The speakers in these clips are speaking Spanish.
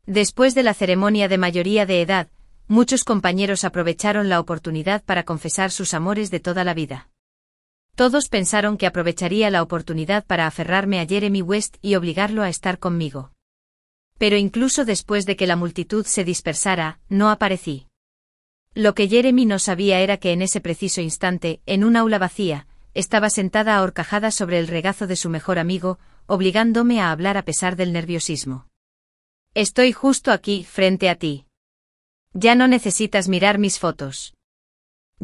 Después de la ceremonia de mayoría de edad, muchos compañeros aprovecharon la oportunidad para confesar sus amores de toda la vida. Todos pensaron que aprovecharía la oportunidad para aferrarme a Jeremy West y obligarlo a estar conmigo. Pero incluso después de que la multitud se dispersara, no aparecí. Lo que Jeremy no sabía era que en ese preciso instante, en un aula vacía, estaba sentada ahorcajada sobre el regazo de su mejor amigo, obligándome a hablar a pesar del nerviosismo. Estoy justo aquí, frente a ti. Ya no necesitas mirar mis fotos.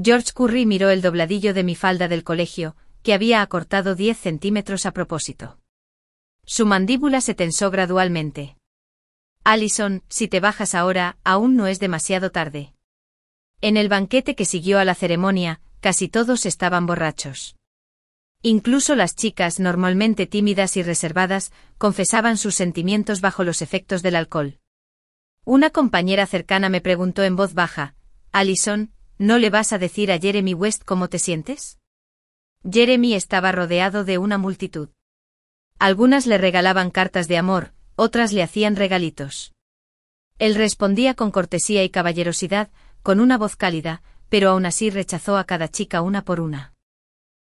George Curry miró el dobladillo de mi falda del colegio, que había acortado 10 centímetros a propósito. Su mandíbula se tensó gradualmente. Allison, si te bajas ahora, aún no es demasiado tarde. En el banquete que siguió a la ceremonia, casi todos estaban borrachos. Incluso las chicas, normalmente tímidas y reservadas, confesaban sus sentimientos bajo los efectos del alcohol. Una compañera cercana me preguntó en voz baja, «Allison, ¿no le vas a decir a Jeremy West cómo te sientes?» Jeremy estaba rodeado de una multitud. Algunas le regalaban cartas de amor, otras le hacían regalitos. Él respondía con cortesía y caballerosidad, con una voz cálida, pero aún así rechazó a cada chica una por una.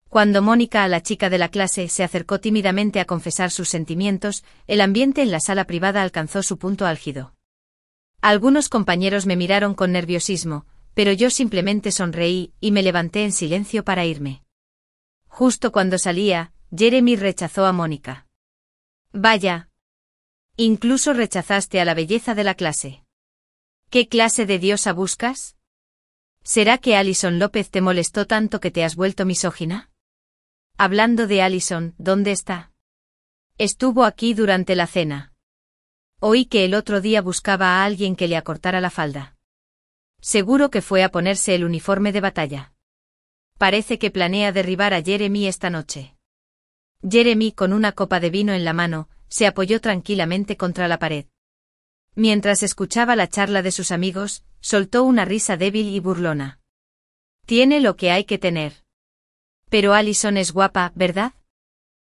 Cuando Mónica, la chica de la clase, se acercó tímidamente a confesar sus sentimientos, el ambiente en la sala privada alcanzó su punto álgido. Algunos compañeros me miraron con nerviosismo, pero yo simplemente sonreí y me levanté en silencio para irme. Justo cuando salía, Jeremy rechazó a Mónica. Vaya. Incluso rechazaste a la belleza de la clase. ¿Qué clase de diosa buscas? ¿Será que Allison López te molestó tanto que te has vuelto misógina? Hablando de Allison, ¿dónde está? Estuvo aquí durante la cena. Oí que el otro día buscaba a alguien que le acortara la falda. Seguro que fue a ponerse el uniforme de batalla. Parece que planea derribar a Jeremy esta noche. Jeremy, con una copa de vino en la mano, se apoyó tranquilamente contra la pared. Mientras escuchaba la charla de sus amigos, soltó una risa débil y burlona. Tiene lo que hay que tener. Pero Allison es guapa, ¿verdad?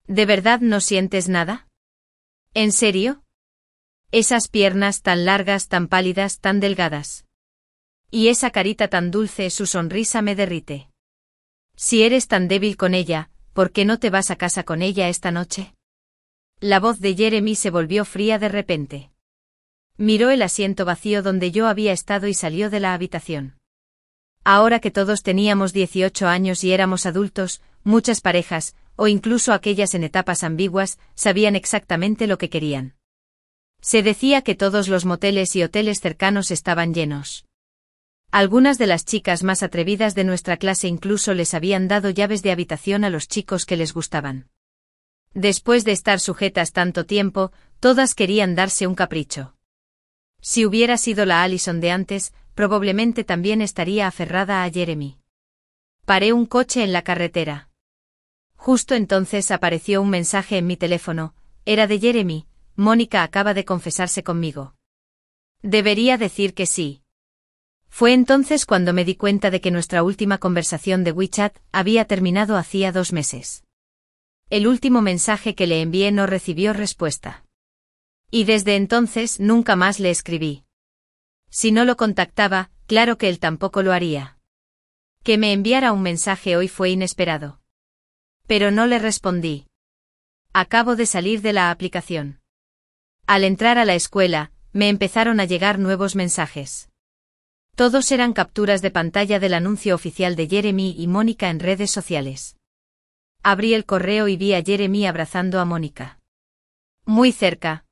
¿De verdad no sientes nada? ¿En serio? Esas piernas tan largas, tan pálidas, tan delgadas. Y esa carita tan dulce, su sonrisa me derrite. Si eres tan débil con ella, ¿por qué no te vas a casa con ella esta noche? La voz de Jeremy se volvió fría de repente. Miró el asiento vacío donde yo había estado y salió de la habitación. Ahora que todos teníamos 18 años y éramos adultos, muchas parejas, o incluso aquellas en etapas ambiguas, sabían exactamente lo que querían. Se decía que todos los moteles y hoteles cercanos estaban llenos. Algunas de las chicas más atrevidas de nuestra clase incluso les habían dado llaves de habitación a los chicos que les gustaban. Después de estar sujetas tanto tiempo, todas querían darse un capricho. Si hubiera sido la Allison de antes, probablemente también estaría aferrada a Jeremy. Paré un coche en la carretera. Justo entonces apareció un mensaje en mi teléfono, era de Jeremy, Mónica acaba de confesarse conmigo. Debería decir que sí. Fue entonces cuando me di cuenta de que nuestra última conversación de WeChat había terminado hacía 2 meses. El último mensaje que le envié no recibió respuesta. Y desde entonces nunca más le escribí. Si no lo contactaba, claro que él tampoco lo haría. Que me enviara un mensaje hoy fue inesperado. Pero no le respondí. Acabo de salir de la aplicación. Al entrar a la escuela, me empezaron a llegar nuevos mensajes. Todos eran capturas de pantalla del anuncio oficial de Jeremy y Mónica en redes sociales. Abrí el correo y vi a Jeremy abrazando a Mónica. Muy cerca.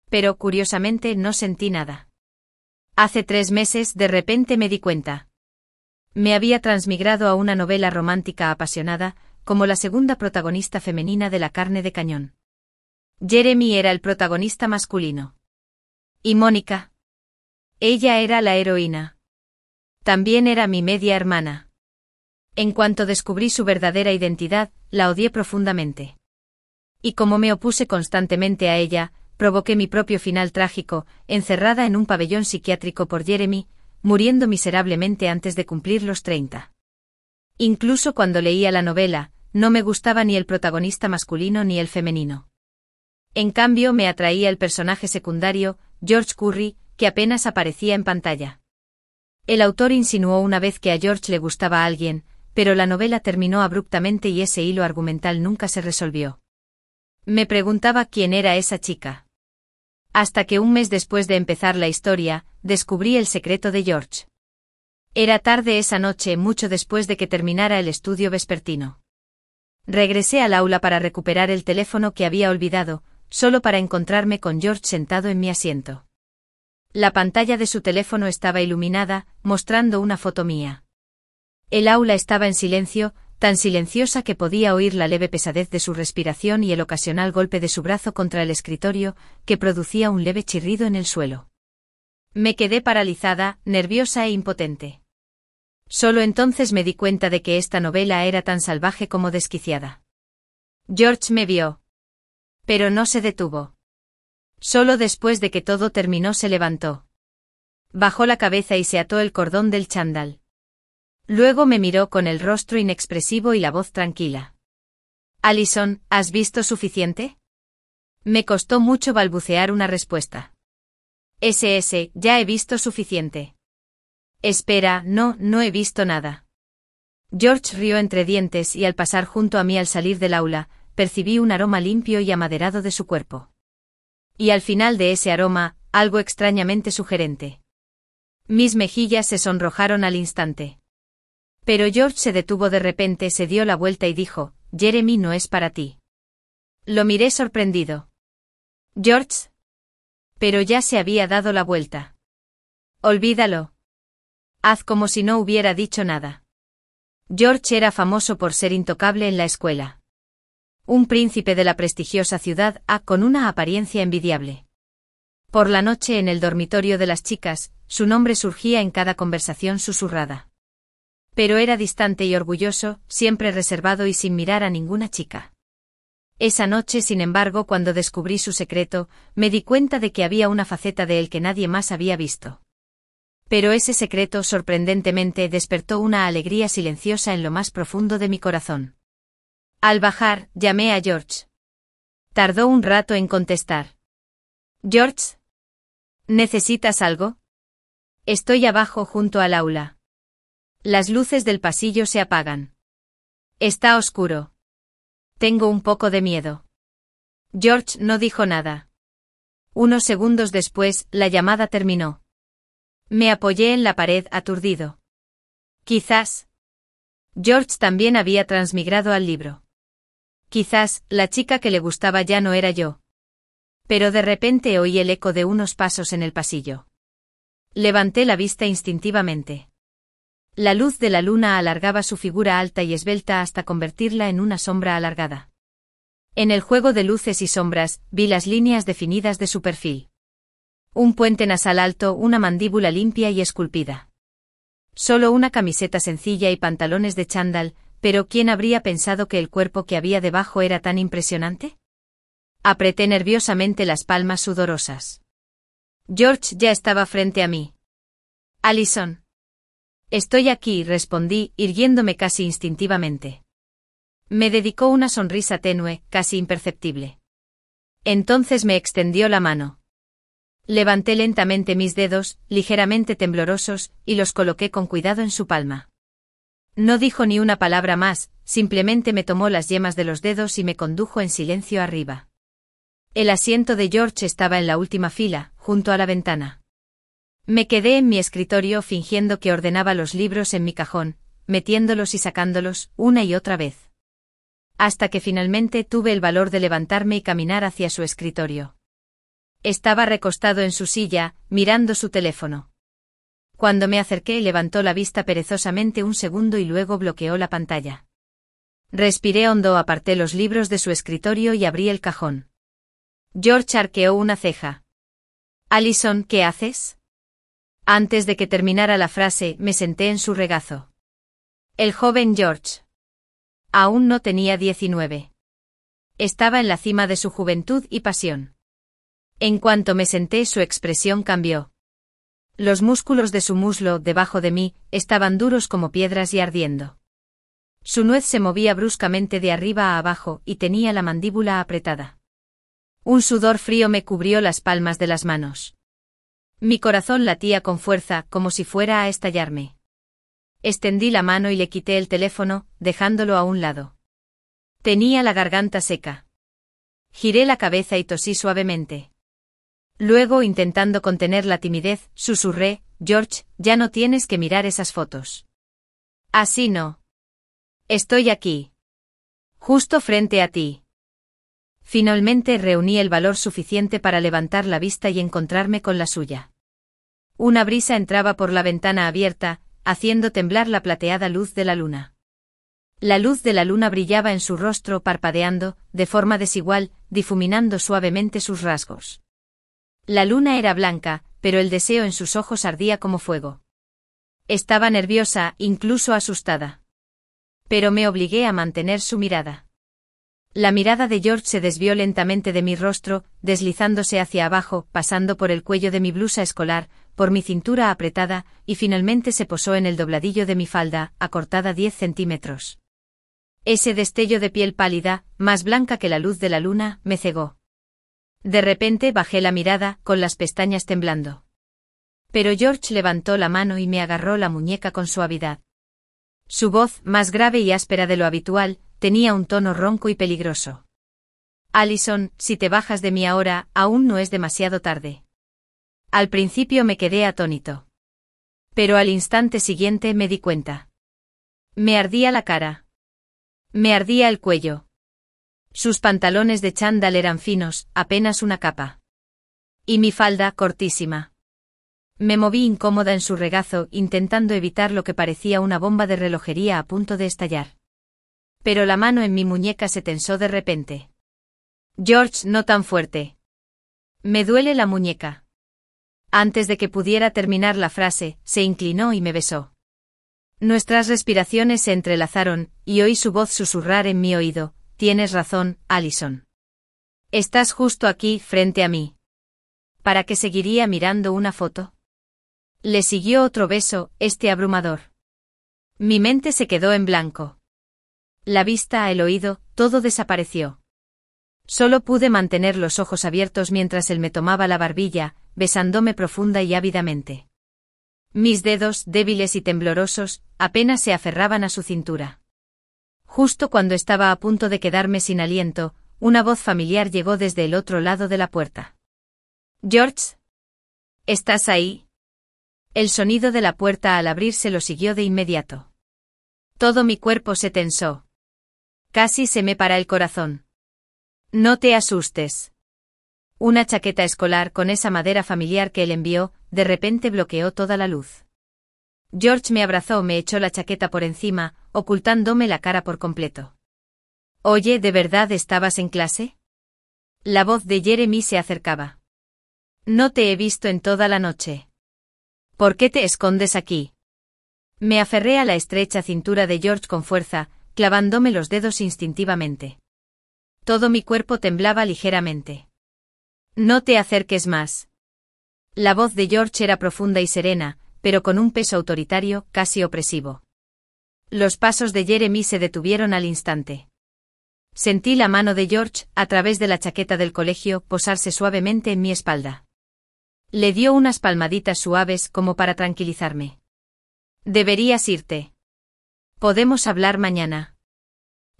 Pero curiosamente no sentí nada. Hace 3 meses de repente me di cuenta. Me había transmigrado a una novela romántica apasionada, como la segunda protagonista femenina de La carne de cañón. Jeremy era el protagonista masculino. ¿Y Mónica? Ella era la heroína. También era mi media hermana. En cuanto descubrí su verdadera identidad, la odié profundamente. Y como me opuse constantemente a ella, provoqué mi propio final trágico, encerrada en un pabellón psiquiátrico por Jeremy, muriendo miserablemente antes de cumplir los 30. Incluso cuando leía la novela, no me gustaba ni el protagonista masculino ni el femenino. En cambio me atraía el personaje secundario, George Curry, que apenas aparecía en pantalla. El autor insinuó una vez que a George le gustaba a alguien, pero la novela terminó abruptamente y ese hilo argumental nunca se resolvió. Me preguntaba quién era esa chica. Hasta que un mes después de empezar la historia, descubrí el secreto de George. Era tarde esa noche, mucho después de que terminara el estudio vespertino. Regresé al aula para recuperar el teléfono que había olvidado, solo para encontrarme con George sentado en mi asiento. La pantalla de su teléfono estaba iluminada, mostrando una foto mía. El aula estaba en silencio, tan silenciosa que podía oír la leve pesadez de su respiración y el ocasional golpe de su brazo contra el escritorio, que producía un leve chirrido en el suelo. Me quedé paralizada, nerviosa e impotente. Solo entonces me di cuenta de que esta novela era tan salvaje como desquiciada. George me vio. Pero no se detuvo. Solo después de que todo terminó se levantó. Bajó la cabeza y se ató el cordón del chándal. Luego me miró con el rostro inexpresivo y la voz tranquila. Alison, ¿has visto suficiente? Me costó mucho balbucear una respuesta. Ya he visto suficiente. Espera, no he visto nada. George rió entre dientes y al pasar junto a mí al salir del aula, percibí un aroma limpio y amaderado de su cuerpo. Y al final de ese aroma, algo extrañamente sugerente. Mis mejillas se sonrojaron al instante. Pero George se detuvo de repente, se dio la vuelta y dijo, Jeremy no es para ti. Lo miré sorprendido. George. Pero ya se había dado la vuelta. Olvídalo. Haz como si no hubiera dicho nada. George era famoso por ser intocable en la escuela. Un príncipe de la prestigiosa ciudad A con una apariencia envidiable. Por la noche en el dormitorio de las chicas, su nombre surgía en cada conversación susurrada. Pero era distante y orgulloso, siempre reservado y sin mirar a ninguna chica. Esa noche, sin embargo, cuando descubrí su secreto, me di cuenta de que había una faceta de él que nadie más había visto. Pero ese secreto, sorprendentemente, despertó una alegría silenciosa en lo más profundo de mi corazón. Al bajar, llamé a George. Tardó un rato en contestar. George. ¿Necesitas algo? Estoy abajo junto al aula. Las luces del pasillo se apagan. Está oscuro. Tengo un poco de miedo. George no dijo nada. Unos segundos después, la llamada terminó. Me apoyé en la pared aturdido. Quizás. George también había transmigrado al libro. Quizás, la chica que le gustaba ya no era yo. Pero de repente oí el eco de unos pasos en el pasillo. Levanté la vista instintivamente. La luz de la luna alargaba su figura alta y esbelta hasta convertirla en una sombra alargada. En el juego de luces y sombras, vi las líneas definidas de su perfil. Un puente nasal alto, una mandíbula limpia y esculpida. Solo una camiseta sencilla y pantalones de chándal, pero ¿quién habría pensado que el cuerpo que había debajo era tan impresionante? Apreté nerviosamente las palmas sudorosas. George ya estaba frente a mí. Alison. Estoy aquí, respondí, irguiéndome casi instintivamente. Me dedicó una sonrisa tenue, casi imperceptible. Entonces me extendió la mano. Levanté lentamente mis dedos, ligeramente temblorosos, y los coloqué con cuidado en su palma. No dijo ni una palabra más, simplemente me tomó las yemas de los dedos y me condujo en silencio arriba. El asiento de George estaba en la última fila, junto a la ventana. Me quedé en mi escritorio fingiendo que ordenaba los libros en mi cajón, metiéndolos y sacándolos, una y otra vez. Hasta que finalmente tuve el valor de levantarme y caminar hacia su escritorio. Estaba recostado en su silla, mirando su teléfono. Cuando me acerqué, levantó la vista perezosamente un segundo y luego bloqueó la pantalla. Respiré hondo, aparté los libros de su escritorio y abrí el cajón. George arqueó una ceja. Alison, ¿qué haces? Antes de que terminara la frase, me senté en su regazo. El joven George. Aún no tenía 19. Estaba en la cima de su juventud y pasión. En cuanto me senté, su expresión cambió. Los músculos de su muslo, debajo de mí, estaban duros como piedras y ardiendo. Su nuez se movía bruscamente de arriba a abajo y tenía la mandíbula apretada. Un sudor frío me cubrió las palmas de las manos. Mi corazón latía con fuerza, como si fuera a estallarme. Extendí la mano y le quité el teléfono, dejándolo a un lado. Tenía la garganta seca. Giré la cabeza y tosí suavemente. Luego, intentando contener la timidez, susurré: George, ya no tienes que mirar esas fotos. Así no. Estoy aquí. Justo frente a ti. Finalmente reuní el valor suficiente para levantar la vista y encontrarme con la suya. Una brisa entraba por la ventana abierta, haciendo temblar la plateada luz de la luna. La luz de la luna brillaba en su rostro parpadeando, de forma desigual, difuminando suavemente sus rasgos. La luna era blanca, pero el deseo en sus ojos ardía como fuego. Estaba nerviosa, incluso asustada. Pero me obligué a mantener su mirada. La mirada de George se desvió lentamente de mi rostro, deslizándose hacia abajo, pasando por el cuello de mi blusa escolar, por mi cintura apretada, y finalmente se posó en el dobladillo de mi falda, acortada 10 centímetros. Ese destello de piel pálida, más blanca que la luz de la luna, me cegó. De repente bajé la mirada, con las pestañas temblando. Pero George levantó la mano y me agarró la muñeca con suavidad. Su voz, más grave y áspera de lo habitual, tenía un tono ronco y peligroso. Allison, si te bajas de mí ahora, aún no es demasiado tarde. Al principio me quedé atónito. Pero al instante siguiente me di cuenta. Me ardía la cara. Me ardía el cuello. Sus pantalones de chándal eran finos, apenas una capa. Y mi falda, cortísima. Me moví incómoda en su regazo, intentando evitar lo que parecía una bomba de relojería a punto de estallar. Pero la mano en mi muñeca se tensó de repente. George, no tan fuerte. Me duele la muñeca. Antes de que pudiera terminar la frase, se inclinó y me besó. Nuestras respiraciones se entrelazaron, y oí su voz susurrar en mi oído: tienes razón, Allison. Estás justo aquí, frente a mí. ¿Para qué seguiría mirando una foto? Le siguió otro beso, este abrumador. Mi mente se quedó en blanco. La vista, el oído, todo desapareció. Solo pude mantener los ojos abiertos mientras él me tomaba la barbilla, besándome profunda y ávidamente. Mis dedos, débiles y temblorosos, apenas se aferraban a su cintura. Justo cuando estaba a punto de quedarme sin aliento, una voz familiar llegó desde el otro lado de la puerta. George. ¿Estás ahí? El sonido de la puerta al abrirse lo siguió de inmediato. Todo mi cuerpo se tensó. Casi se me para el corazón. No te asustes. Una chaqueta escolar con esa madera familiar que él envió, de repente bloqueó toda la luz. George me abrazó, me echó la chaqueta por encima, ocultándome la cara por completo. Oye, ¿de verdad estabas en clase? La voz de Jeremy se acercaba. No te he visto en toda la noche. ¿Por qué te escondes aquí? Me aferré a la estrecha cintura de George con fuerza, clavándome los dedos instintivamente. Todo mi cuerpo temblaba ligeramente. No te acerques más. La voz de George era profunda y serena, pero con un peso autoritario, casi opresivo. Los pasos de Jeremy se detuvieron al instante. Sentí la mano de George, a través de la chaqueta del colegio, posarse suavemente en mi espalda. Le dio unas palmaditas suaves como para tranquilizarme. Deberías irte. Podemos hablar mañana.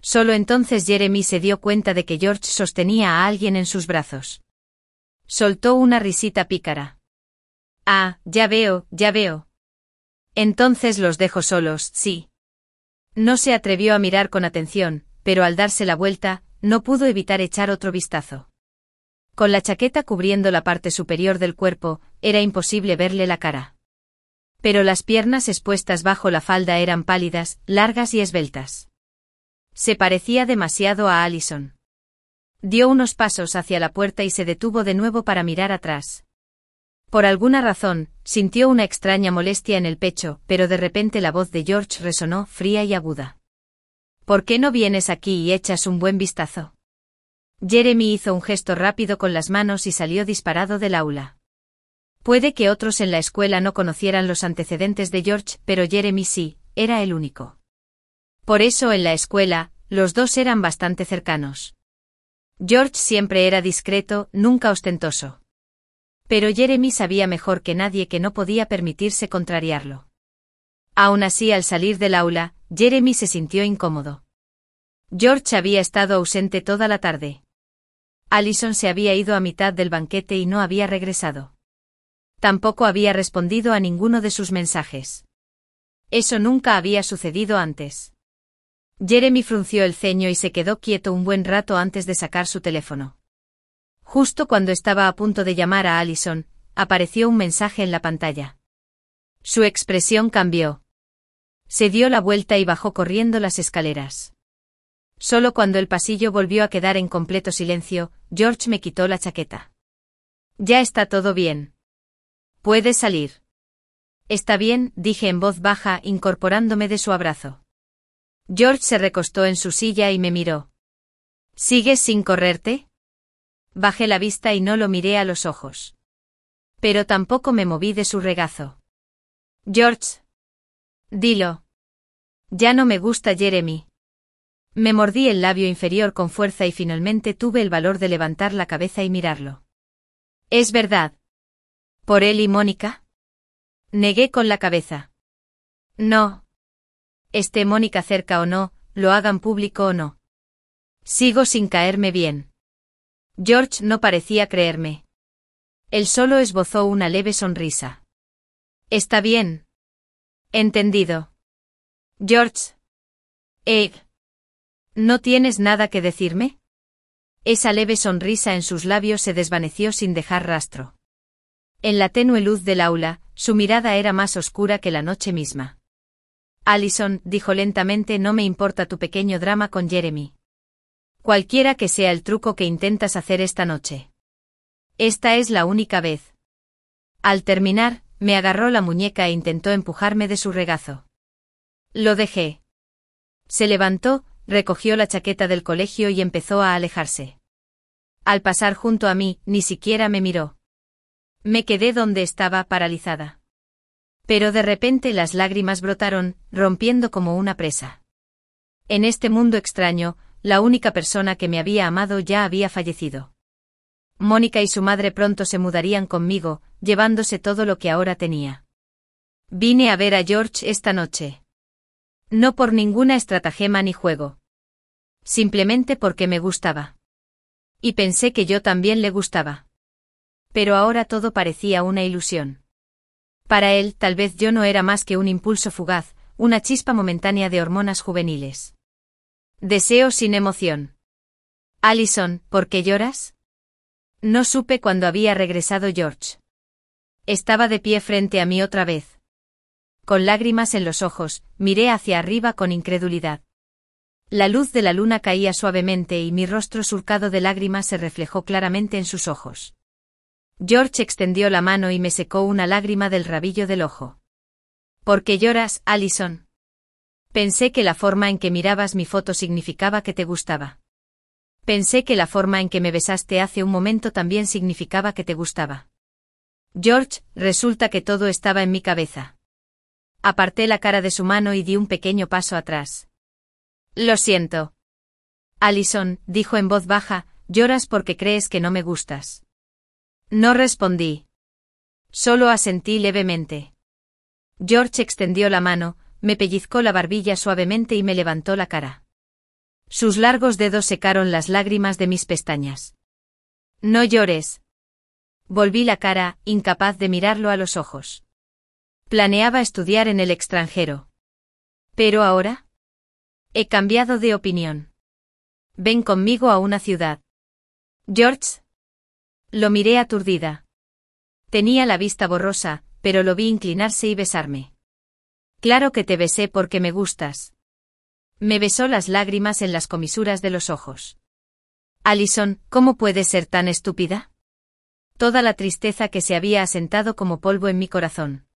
Solo entonces Jeremy se dio cuenta de que George sostenía a alguien en sus brazos. Soltó una risita pícara. Ah, ya veo, ya veo. Entonces los dejo solos, sí. No se atrevió a mirar con atención, pero al darse la vuelta, no pudo evitar echar otro vistazo. Con la chaqueta cubriendo la parte superior del cuerpo, era imposible verle la cara. Pero las piernas expuestas bajo la falda eran pálidas, largas y esbeltas. Se parecía demasiado a Allison. Dio unos pasos hacia la puerta y se detuvo de nuevo para mirar atrás. Por alguna razón, sintió una extraña molestia en el pecho, pero de repente la voz de George resonó fría y aguda. ¿Por qué no vienes aquí y echas un buen vistazo? Jeremy hizo un gesto rápido con las manos y salió disparado del aula. Puede que otros en la escuela no conocieran los antecedentes de George, pero Jeremy sí, era el único. Por eso en la escuela, los dos eran bastante cercanos. George siempre era discreto, nunca ostentoso. Pero Jeremy sabía mejor que nadie que no podía permitirse contrariarlo. Aún así, al salir del aula, Jeremy se sintió incómodo. George había estado ausente toda la tarde. Allison se había ido a mitad del banquete y no había regresado. Tampoco había respondido a ninguno de sus mensajes. Eso nunca había sucedido antes. Jeremy frunció el ceño y se quedó quieto un buen rato antes de sacar su teléfono. Justo cuando estaba a punto de llamar a Allison, apareció un mensaje en la pantalla. Su expresión cambió. Se dio la vuelta y bajó corriendo las escaleras. Solo cuando el pasillo volvió a quedar en completo silencio, George me quitó la chaqueta. Ya está todo bien. Puedes salir. Está bien, dije en voz baja, incorporándome de su abrazo. George se recostó en su silla y me miró. ¿Sigues sin correrte? Bajé la vista y no lo miré a los ojos. Pero tampoco me moví de su regazo. George. Dilo. Ya no me gusta Jeremy. Me mordí el labio inferior con fuerza y finalmente tuve el valor de levantar la cabeza y mirarlo. ¿Es verdad? ¿Por él y Mónica? Negué con la cabeza. No. Esté Mónica cerca o no, lo hagan público o no. Sigo sin caerme bien. George no parecía creerme. Él solo esbozó una leve sonrisa. Está bien. Entendido. George. ¿No tienes nada que decirme? Esa leve sonrisa en sus labios se desvaneció sin dejar rastro. En la tenue luz del aula, su mirada era más oscura que la noche misma. Allison, dijo lentamente, no me importa tu pequeño drama con Jeremy. Cualquiera que sea el truco que intentas hacer esta noche. Esta es la única vez. Al terminar, me agarró la muñeca e intentó empujarme de su regazo. Lo dejé. Se levantó, recogió la chaqueta del colegio y empezó a alejarse. Al pasar junto a mí, ni siquiera me miró. Me quedé donde estaba, paralizada. Pero de repente las lágrimas brotaron, rompiendo como una presa. En este mundo extraño, la única persona que me había amado ya había fallecido. Mónica y su madre pronto se mudarían conmigo, llevándose todo lo que ahora tenía. Vine a ver a George esta noche. No por ninguna estratagema ni juego. Simplemente porque me gustaba. Y pensé que yo también le gustaba. Pero ahora todo parecía una ilusión. Para él, tal vez yo no era más que un impulso fugaz, una chispa momentánea de hormonas juveniles. Deseo sin emoción. Allison, ¿por qué lloras? No supe cuándo había regresado George. Estaba de pie frente a mí otra vez. Con lágrimas en los ojos, miré hacia arriba con incredulidad. La luz de la luna caía suavemente y mi rostro surcado de lágrimas se reflejó claramente en sus ojos. George extendió la mano y me secó una lágrima del rabillo del ojo. ¿Por qué lloras, Allison? Pensé que la forma en que mirabas mi foto significaba que te gustaba. Pensé que la forma en que me besaste hace un momento también significaba que te gustaba. George, resulta que todo estaba en mi cabeza. Aparté la cara de su mano y di un pequeño paso atrás. Lo siento. Allison, dijo en voz baja, lloras porque crees que no me gustas. No respondí. Solo asentí levemente. George extendió la mano, me pellizcó la barbilla suavemente y me levantó la cara. Sus largos dedos secaron las lágrimas de mis pestañas. No llores. Volví la cara, incapaz de mirarlo a los ojos. Planeaba estudiar en el extranjero. ¿Pero ahora? He cambiado de opinión. Ven conmigo a una ciudad. George. Lo miré aturdida. Tenía la vista borrosa, pero lo vi inclinarse y besarme. Claro que te besé porque me gustas. Me besó las lágrimas en las comisuras de los ojos. Allison, ¿cómo puedes ser tan estúpida? Toda la tristeza que se había asentado como polvo en mi corazón.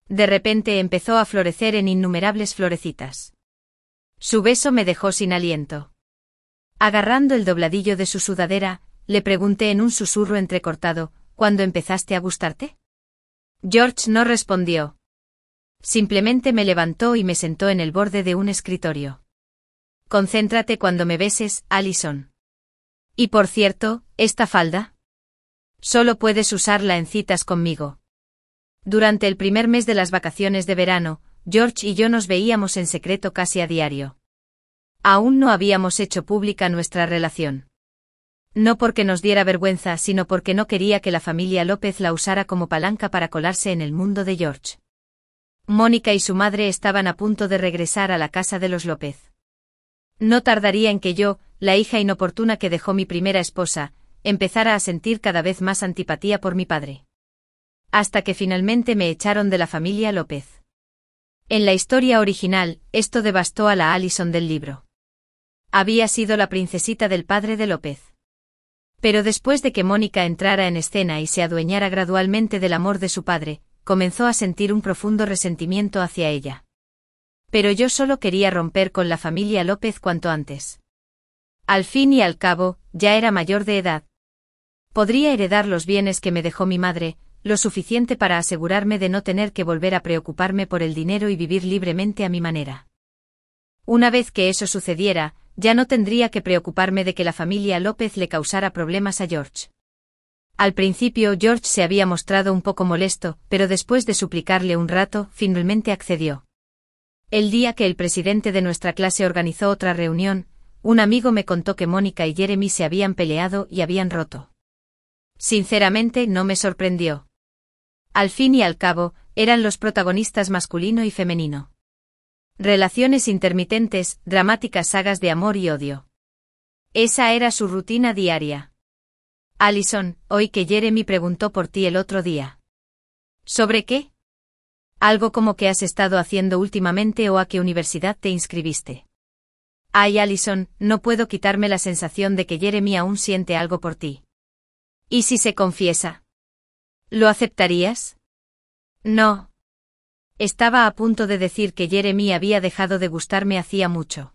De repente empezó a florecer en innumerables florecitas. Su beso me dejó sin aliento. Agarrando el dobladillo de su sudadera, le pregunté en un susurro entrecortado, ¿cuándo empezaste a gustarte? George no respondió. Simplemente me levantó y me sentó en el borde de un escritorio. Concéntrate cuando me beses, Allison. Y por cierto, ¿esta falda? Solo puedes usarla en citas conmigo. Durante el primer mes de las vacaciones de verano, George y yo nos veíamos en secreto casi a diario. Aún no habíamos hecho pública nuestra relación. No porque nos diera vergüenza, sino porque no quería que la familia López la usara como palanca para colarse en el mundo de George. Mónica y su madre estaban a punto de regresar a la casa de los López. No tardaría en que yo, la hija inoportuna que dejó mi primera esposa, empezara a sentir cada vez más antipatía por mi padre. Hasta que finalmente me echaron de la familia López. En la historia original, esto devastó a la Allison del libro. Había sido la princesita del padre de López. Pero después de que Mónica entrara en escena y se adueñara gradualmente del amor de su padre, comenzó a sentir un profundo resentimiento hacia ella. Pero yo solo quería romper con la familia López cuanto antes. Al fin y al cabo, ya era mayor de edad. Podría heredar los bienes que me dejó mi madre, lo suficiente para asegurarme de no tener que volver a preocuparme por el dinero y vivir libremente a mi manera. Una vez que eso sucediera, ya no tendría que preocuparme de que la familia López le causara problemas a George. Al principio George se había mostrado un poco molesto, pero después de suplicarle un rato, finalmente accedió. El día que el presidente de nuestra clase organizó otra reunión, un amigo me contó que Mónica y Jeremy se habían peleado y habían roto. Sinceramente no me sorprendió. Al fin y al cabo, eran los protagonistas masculino y femenino. Relaciones intermitentes, dramáticas sagas de amor y odio. Esa era su rutina diaria. Allison, oí que Jeremy preguntó por ti el otro día. ¿Sobre qué? Algo como qué has estado haciendo últimamente o a qué universidad te inscribiste. Ay, Allison, no puedo quitarme la sensación de que Jeremy aún siente algo por ti. ¿Y si se confiesa? ¿Lo aceptarías? No. Estaba a punto de decir que Jeremy había dejado de gustarme hacía mucho.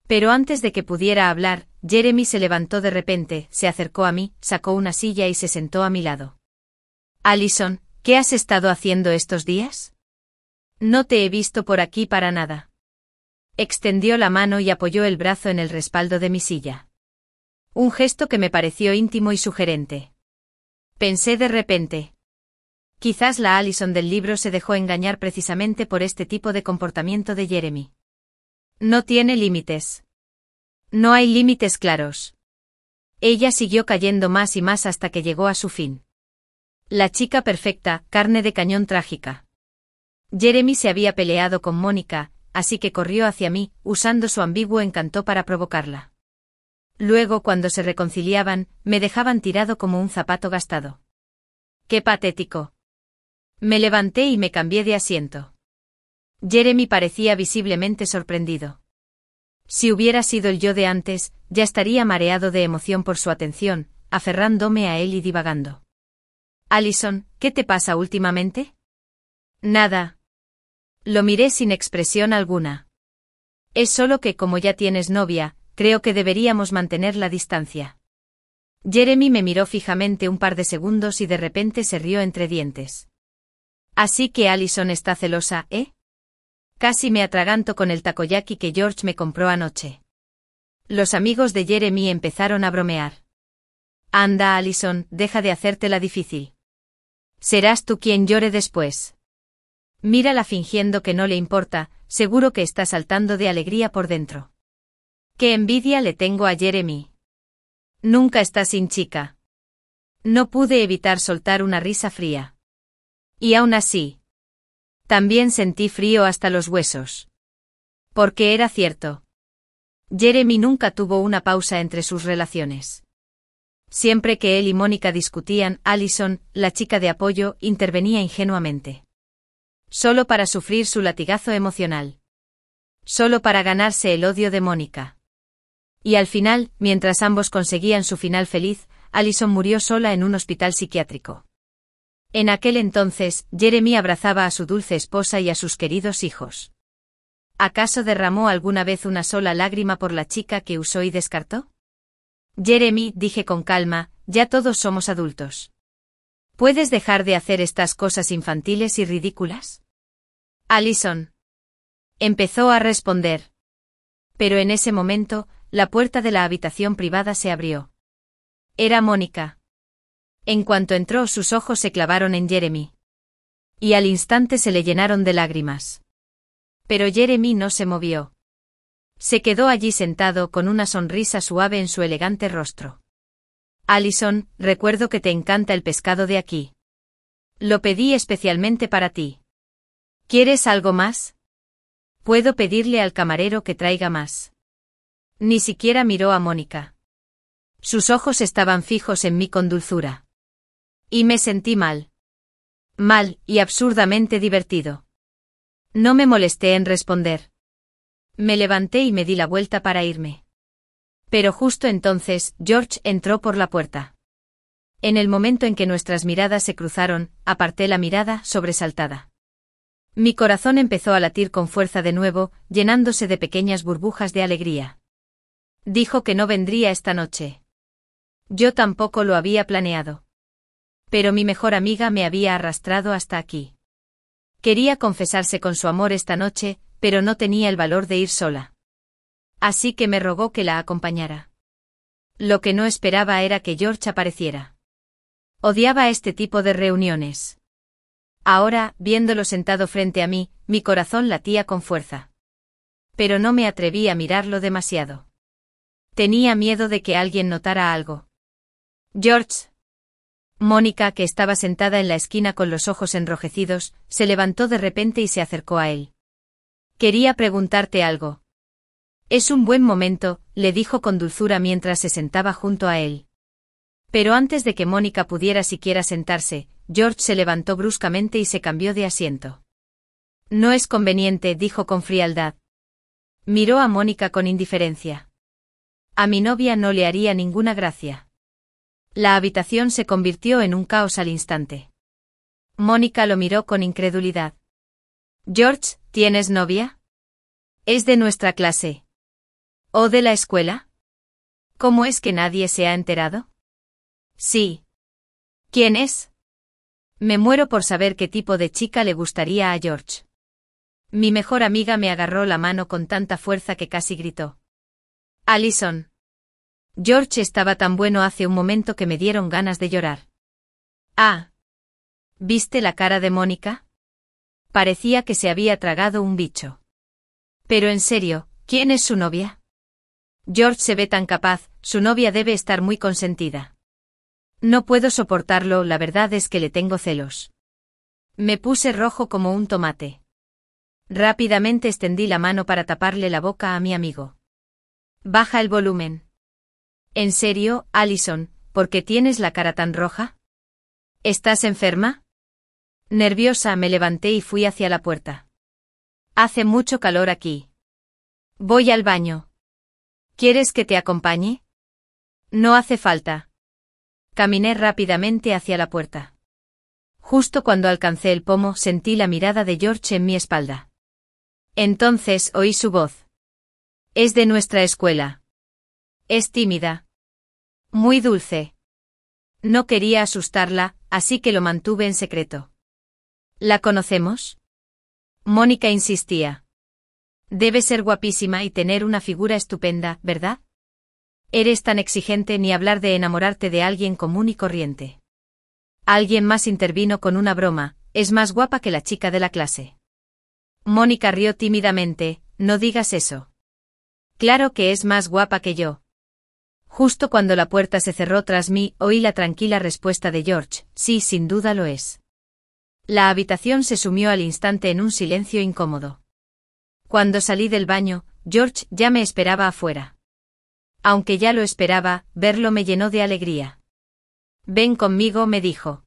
Pero antes de que pudiera hablar, Jeremy se levantó de repente, se acercó a mí, sacó una silla y se sentó a mi lado. Allison, ¿qué has estado haciendo estos días? No te he visto por aquí para nada. Extendió la mano y apoyó el brazo en el respaldo de mi silla. Un gesto que me pareció íntimo y sugerente. Pensé de repente. Quizás la Allison del libro se dejó engañar precisamente por este tipo de comportamiento de Jeremy. No tiene límites. No hay límites claros. Ella siguió cayendo más y más hasta que llegó a su fin. La chica perfecta, carne de cañón trágica. Jeremy se había peleado con Mónica, así que corrió hacia mí, usando su ambiguo encanto para provocarla. Luego, cuando se reconciliaban, me dejaban tirado como un zapato gastado. ¡Qué patético! Me levanté y me cambié de asiento. Jeremy parecía visiblemente sorprendido. Si hubiera sido el yo de antes, ya estaría mareado de emoción por su atención, aferrándome a él y divagando. Allison, ¿qué te pasa últimamente? Nada. Lo miré sin expresión alguna. Es solo que como ya tienes novia, creo que deberíamos mantener la distancia. Jeremy me miró fijamente un par de segundos y de repente se rió entre dientes. Así que Allison está celosa, ¿eh? Casi me atraganto con el takoyaki que George me compró anoche. Los amigos de Jeremy empezaron a bromear. Anda, Allison, deja de hacértela difícil. Serás tú quien llore después. Mírala fingiendo que no le importa, seguro que está saltando de alegría por dentro. Qué envidia le tengo a Jeremy. Nunca está sin chica. No pude evitar soltar una risa fría. Y aún así, también sentí frío hasta los huesos. Porque era cierto. Jeremy nunca tuvo una pausa entre sus relaciones. Siempre que él y Mónica discutían, Allison, la chica de apoyo, intervenía ingenuamente. Solo para sufrir su latigazo emocional. Solo para ganarse el odio de Mónica. Y al final, mientras ambos conseguían su final feliz, Allison murió sola en un hospital psiquiátrico. En aquel entonces, Jeremy abrazaba a su dulce esposa y a sus queridos hijos. ¿Acaso derramó alguna vez una sola lágrima por la chica que usó y descartó? Jeremy, dije con calma, ya todos somos adultos. ¿Puedes dejar de hacer estas cosas infantiles y ridículas? Allison. Empezó a responder. Pero en ese momento, la puerta de la habitación privada se abrió. Era Mónica. En cuanto entró, sus ojos se clavaron en Jeremy. Y al instante se le llenaron de lágrimas. Pero Jeremy no se movió. Se quedó allí sentado con una sonrisa suave en su elegante rostro. Allison, recuerdo que te encanta el pescado de aquí. Lo pedí especialmente para ti. ¿Quieres algo más? Puedo pedirle al camarero que traiga más. Ni siquiera miró a Mónica. Sus ojos estaban fijos en mí con dulzura. Y me sentí mal. Mal y absurdamente divertido. No me molesté en responder. Me levanté y me di la vuelta para irme. Pero justo entonces, George entró por la puerta. En el momento en que nuestras miradas se cruzaron, aparté la mirada, sobresaltada. Mi corazón empezó a latir con fuerza de nuevo, llenándose de pequeñas burbujas de alegría. Dijo que no vendría esta noche. Yo tampoco lo había planeado. Pero mi mejor amiga me había arrastrado hasta aquí. Quería confesarse con su amor esta noche, pero no tenía el valor de ir sola. Así que me rogó que la acompañara. Lo que no esperaba era que George apareciera. Odiaba este tipo de reuniones. Ahora, viéndolo sentado frente a mí, mi corazón latía con fuerza. Pero no me atreví a mirarlo demasiado. Tenía miedo de que alguien notara algo. George. Mónica, que estaba sentada en la esquina con los ojos enrojecidos, se levantó de repente y se acercó a él. Quería preguntarte algo. Es un buen momento, le dijo con dulzura mientras se sentaba junto a él. Pero antes de que Mónica pudiera siquiera sentarse, George se levantó bruscamente y se cambió de asiento. No es conveniente, dijo con frialdad. Miró a Mónica con indiferencia. A mi novia no le haría ninguna gracia. La habitación se convirtió en un caos al instante. Mónica lo miró con incredulidad. George, ¿tienes novia? ¿Es de nuestra clase? ¿O de la escuela? ¿Cómo es que nadie se ha enterado? Sí. ¿Quién es? Me muero por saber qué tipo de chica le gustaría a George. Mi mejor amiga me agarró la mano con tanta fuerza que casi gritó. Allison. George estaba tan bueno hace un momento que me dieron ganas de llorar. Ah. ¿Viste la cara de Mónica? Parecía que se había tragado un bicho. Pero en serio, ¿quién es su novia? George se ve tan capaz, su novia debe estar muy consentida. No puedo soportarlo, la verdad es que le tengo celos. Me puse rojo como un tomate. Rápidamente extendí la mano para taparle la boca a mi amigo. Baja el volumen. ¿En serio, Allison, por qué tienes la cara tan roja? ¿Estás enferma? Nerviosa me levanté y fui hacia la puerta. Hace mucho calor aquí. Voy al baño. ¿Quieres que te acompañe? No hace falta. Caminé rápidamente hacia la puerta. Justo cuando alcancé el pomo sentí la mirada de George en mi espalda. Entonces oí su voz. Es de nuestra escuela. Es tímida. Muy dulce. No quería asustarla, así que lo mantuve en secreto. ¿La conocemos? Mónica insistía. Debe ser guapísima y tener una figura estupenda, ¿verdad? Eres tan exigente, ni hablar de enamorarte de alguien común y corriente. Alguien más intervino con una broma, es más guapa que la chica de la clase. Mónica rió tímidamente, no digas eso. Claro que es más guapa que yo. Justo cuando la puerta se cerró tras mí, oí la tranquila respuesta de George, sí, sin duda lo es. La habitación se sumió al instante en un silencio incómodo. Cuando salí del baño, George ya me esperaba afuera. Aunque ya lo esperaba, verlo me llenó de alegría. Ven conmigo, me dijo.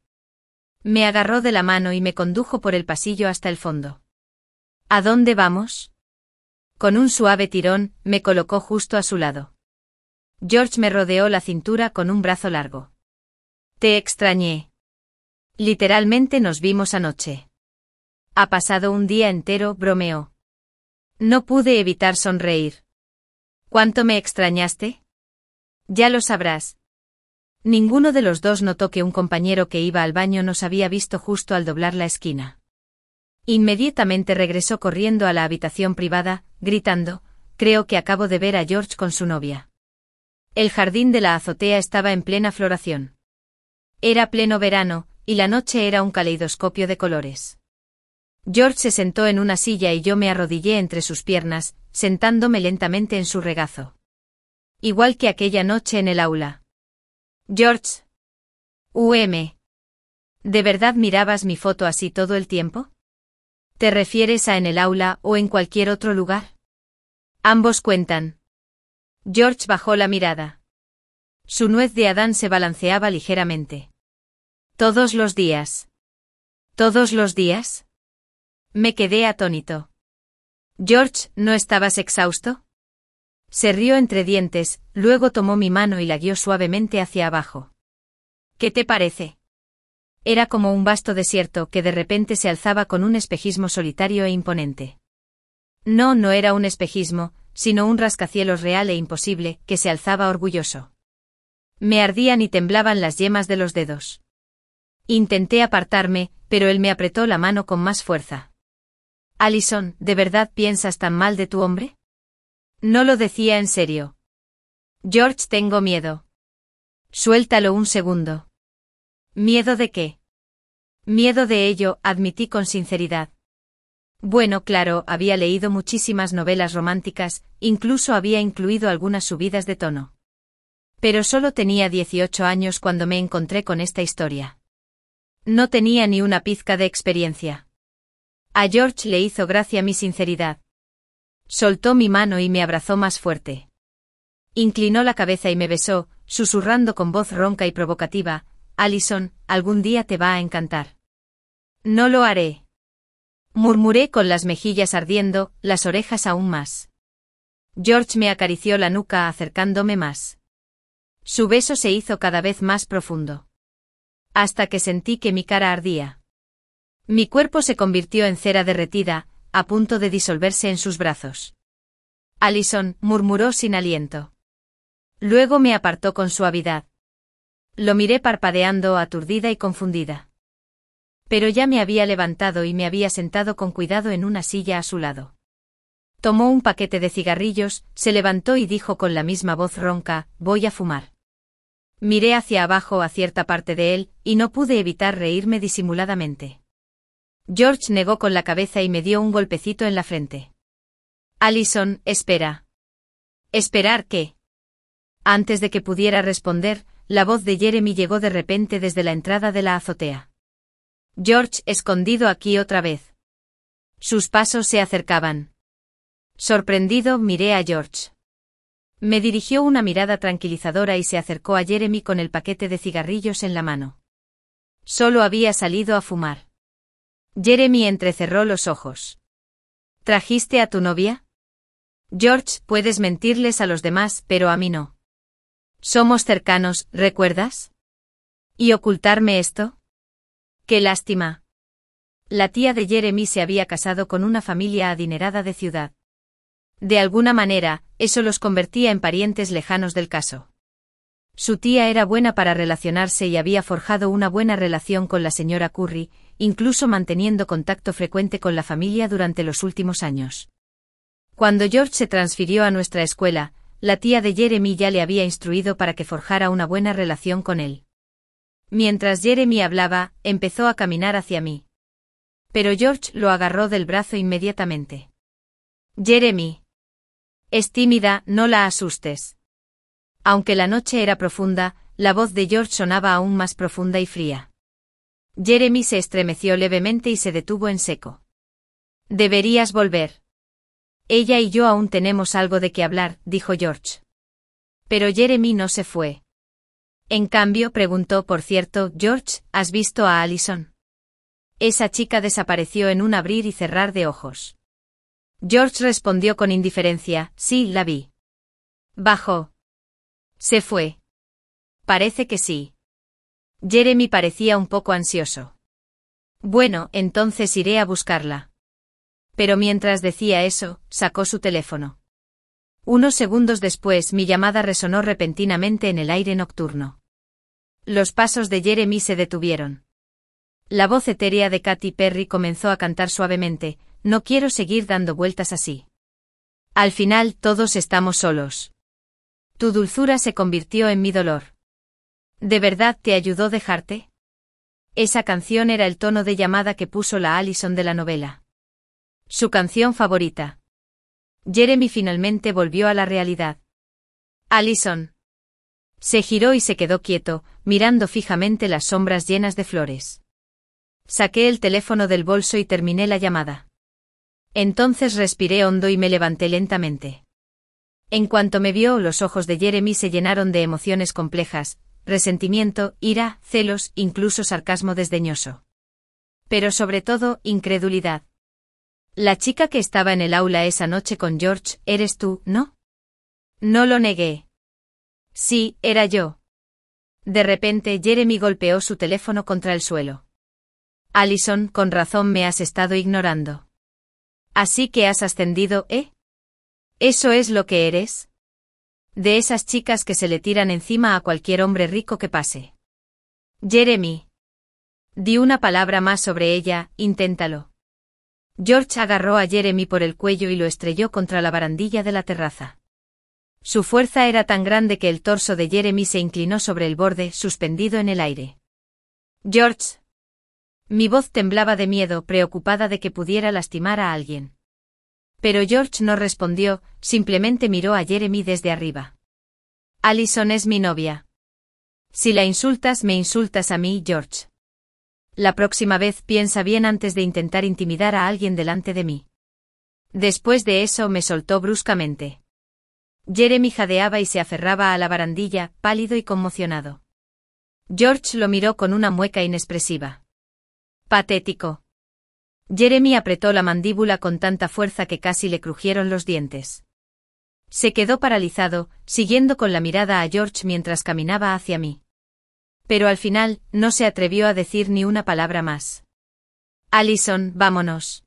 Me agarró de la mano y me condujo por el pasillo hasta el fondo. ¿A dónde vamos? Con un suave tirón, me colocó justo a su lado. George me rodeó la cintura con un brazo largo. Te extrañé. Literalmente nos vimos anoche. Ha pasado un día entero, bromeó. No pude evitar sonreír. ¿Cuánto me extrañaste? Ya lo sabrás. Ninguno de los dos notó que un compañero que iba al baño nos había visto justo al doblar la esquina. Inmediatamente regresó corriendo a la habitación privada, gritando, creo que acabo de ver a George con su novia. El jardín de la azotea estaba en plena floración. Era pleno verano, y la noche era un caleidoscopio de colores. George se sentó en una silla y yo me arrodillé entre sus piernas, sentándome lentamente en su regazo. Igual que aquella noche en el aula. George. ¿De verdad mirabas mi foto así todo el tiempo? ¿Te refieres a en el aula o en cualquier otro lugar? Ambos cuentan. George bajó la mirada. Su nuez de Adán se balanceaba ligeramente. ¿Todos los días? ¿Todos los días? Me quedé atónito. George, ¿no estabas exhausto? Se rió entre dientes, luego tomó mi mano y la guió suavemente hacia abajo. ¿Qué te parece? Era como un vasto desierto que de repente se alzaba con un espejismo solitario e imponente. No, no era un espejismo, sino un rascacielos real e imposible, que se alzaba orgulloso. Me ardían y temblaban las yemas de los dedos. Intenté apartarme, pero él me apretó la mano con más fuerza. Allison, ¿de verdad piensas tan mal de tu hombre? No lo decía en serio. George, tengo miedo. Suéltalo un segundo. ¿Miedo de qué? Miedo de ello, admití con sinceridad. Bueno, claro, había leído muchísimas novelas románticas, incluso había incluido algunas subidas de tono. Pero solo tenía 18 años cuando me encontré con esta historia. No tenía ni una pizca de experiencia. A George le hizo gracia mi sinceridad. Soltó mi mano y me abrazó más fuerte. Inclinó la cabeza y me besó, susurrando con voz ronca y provocativa: Allison, algún día te va a encantar. No lo haré. Murmuré con las mejillas ardiendo, las orejas aún más. George me acarició la nuca acercándome más. Su beso se hizo cada vez más profundo. Hasta que sentí que mi cara ardía. Mi cuerpo se convirtió en cera derretida, a punto de disolverse en sus brazos. Allison, murmuró sin aliento. Luego me apartó con suavidad. Lo miré parpadeando, aturdida y confundida. Pero ya me había levantado y me había sentado con cuidado en una silla a su lado. Tomó un paquete de cigarrillos, se levantó y dijo con la misma voz ronca: voy a fumar. Miré hacia abajo a cierta parte de él, y no pude evitar reírme disimuladamente. George negó con la cabeza y me dio un golpecito en la frente. Allison, espera. ¿Esperar qué? Antes de que pudiera responder, la voz de Jeremy llegó de repente desde la entrada de la azotea. George, escondido aquí otra vez. Sus pasos se acercaban. Sorprendido, miré a George. Me dirigió una mirada tranquilizadora y se acercó a Jeremy con el paquete de cigarrillos en la mano. Solo había salido a fumar. Jeremy entrecerró los ojos. ¿Trajiste a tu novia? George, puedes mentirles a los demás, pero a mí no. Somos cercanos, ¿recuerdas? ¿Y ocultarme esto? ¡Qué lástima! La tía de Jeremy se había casado con una familia adinerada de ciudad. De alguna manera, eso los convertía en parientes lejanos del caso. Su tía era buena para relacionarse y había forjado una buena relación con la señora Curry, incluso manteniendo contacto frecuente con la familia durante los últimos años. Cuando George se transfirió a nuestra escuela, la tía de Jeremy ya le había instruido para que forjara una buena relación con él. Mientras Jeremy hablaba, empezó a caminar hacia mí. Pero George lo agarró del brazo inmediatamente. Jeremy. Es tímida, no la asustes. Aunque la noche era profunda, la voz de George sonaba aún más profunda y fría. Jeremy se estremeció levemente y se detuvo en seco. Deberías volver. Ella y yo aún tenemos algo de qué hablar, dijo George. Pero Jeremy no se fue. En cambio, preguntó: por cierto, George, ¿has visto a Allison? Esa chica desapareció en un abrir y cerrar de ojos. George respondió con indiferencia: sí, la vi. Bajó. Se fue. Parece que sí. Jeremy parecía un poco ansioso. Bueno, entonces iré a buscarla. Pero mientras decía eso, sacó su teléfono. Unos segundos después mi llamada resonó repentinamente en el aire nocturno. Los pasos de Jeremy se detuvieron. La voz etérea de Katy Perry comenzó a cantar suavemente: no quiero seguir dando vueltas así. Al final todos estamos solos. Tu dulzura se convirtió en mi dolor. ¿De verdad te ayudó dejarte? Esa canción era el tono de llamada que puso la Allison de la novela. Su canción favorita. Jeremy finalmente volvió a la realidad. Allison. Se giró y se quedó quieto, mirando fijamente las sombras llenas de flores. Saqué el teléfono del bolso y terminé la llamada. Entonces respiré hondo y me levanté lentamente. En cuanto me vio, los ojos de Jeremy se llenaron de emociones complejas, resentimiento, ira, celos, incluso sarcasmo desdeñoso. Pero sobre todo, incredulidad. La chica que estaba en el aula esa noche con George, eres tú, ¿no? No lo negué. Sí, era yo. De repente Jeremy golpeó su teléfono contra el suelo. Allison, con razón me has estado ignorando. Así que has ascendido, ¿eh? ¿Eso es lo que eres? De esas chicas que se le tiran encima a cualquier hombre rico que pase. Jeremy. Di una palabra más sobre ella, inténtalo. George agarró a Jeremy por el cuello y lo estrelló contra la barandilla de la terraza. Su fuerza era tan grande que el torso de Jeremy se inclinó sobre el borde, suspendido en el aire. George. Mi voz temblaba de miedo, preocupada de que pudiera lastimar a alguien. Pero George no respondió, simplemente miró a Jeremy desde arriba. Allison es mi novia. Si la insultas, me insultas a mí, George. La próxima vez piensa bien antes de intentar intimidar a alguien delante de mí. Después de eso me soltó bruscamente. Jeremy jadeaba y se aferraba a la barandilla, pálido y conmocionado. George lo miró con una mueca inexpresiva. Patético. Jeremy apretó la mandíbula con tanta fuerza que casi le crujieron los dientes. Se quedó paralizado, siguiendo con la mirada a George mientras caminaba hacia mí. Pero al final, no se atrevió a decir ni una palabra más. Allison, vámonos.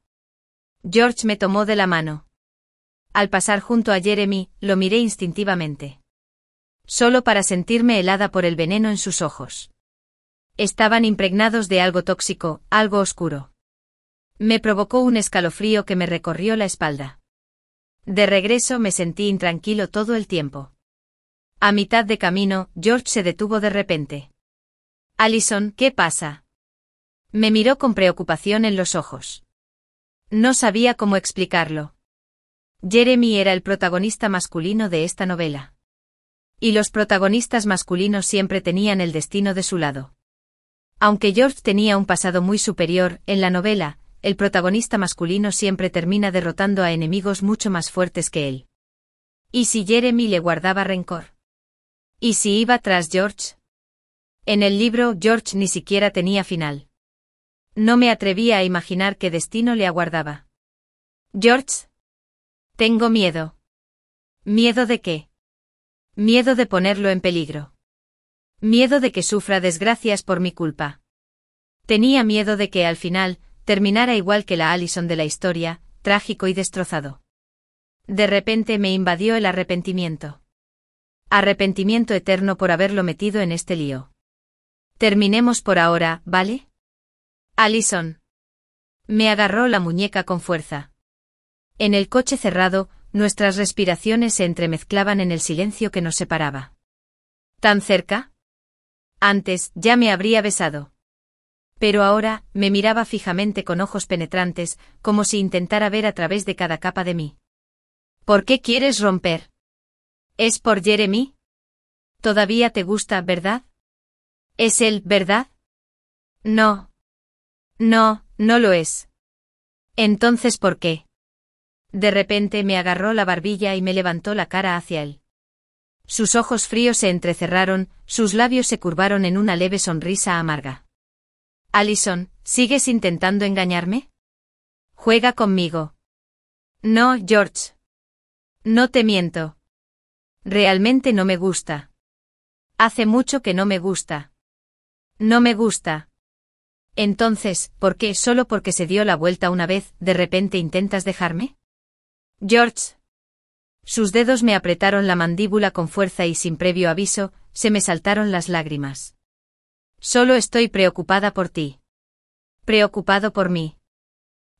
George me tomó de la mano. Al pasar junto a Jeremy, lo miré instintivamente. Solo para sentirme helada por el veneno en sus ojos. Estaban impregnados de algo tóxico, algo oscuro. Me provocó un escalofrío que me recorrió la espalda. De regreso me sentí intranquilo todo el tiempo. A mitad de camino, George se detuvo de repente. Allison, ¿qué pasa? Me miró con preocupación en los ojos. No sabía cómo explicarlo. Jeremy era el protagonista masculino de esta novela. Y los protagonistas masculinos siempre tenían el destino de su lado. Aunque George tenía un pasado muy superior, en la novela, el protagonista masculino siempre termina derrotando a enemigos mucho más fuertes que él. ¿Y si Jeremy le guardaba rencor? ¿Y si iba tras George? En el libro, George ni siquiera tenía final. No me atrevía a imaginar qué destino le aguardaba. George. Tengo miedo. ¿Miedo de qué? Miedo de ponerlo en peligro. Miedo de que sufra desgracias por mi culpa. Tenía miedo de que al final, terminara igual que la Allison de la historia, trágico y destrozado. De repente me invadió el arrepentimiento. Arrepentimiento eterno por haberlo metido en este lío. Terminemos por ahora, ¿vale? Allison. Me agarró la muñeca con fuerza. En el coche cerrado, nuestras respiraciones se entremezclaban en el silencio que nos separaba. ¿Tan cerca? Antes, ya me habría besado. Pero ahora, me miraba fijamente con ojos penetrantes, como si intentara ver a través de cada capa de mí. ¿Por qué quieres romper? ¿Es por Jeremy? Todavía te gusta, ¿verdad? ¿Es él, verdad? No. No, no lo es. Entonces, ¿por qué? De repente me agarró la barbilla y me levantó la cara hacia él. Sus ojos fríos se entrecerraron, sus labios se curvaron en una leve sonrisa amarga. Allison, ¿sigues intentando engañarme? Juega conmigo. No, George. No te miento. Realmente no me gusta. Hace mucho que no me gusta. No me gusta. Entonces, ¿por qué solo porque se dio la vuelta una vez, de repente intentas dejarme? George. Sus dedos me apretaron la mandíbula con fuerza y sin previo aviso, se me saltaron las lágrimas. Solo estoy preocupada por ti. Preocupado por mí.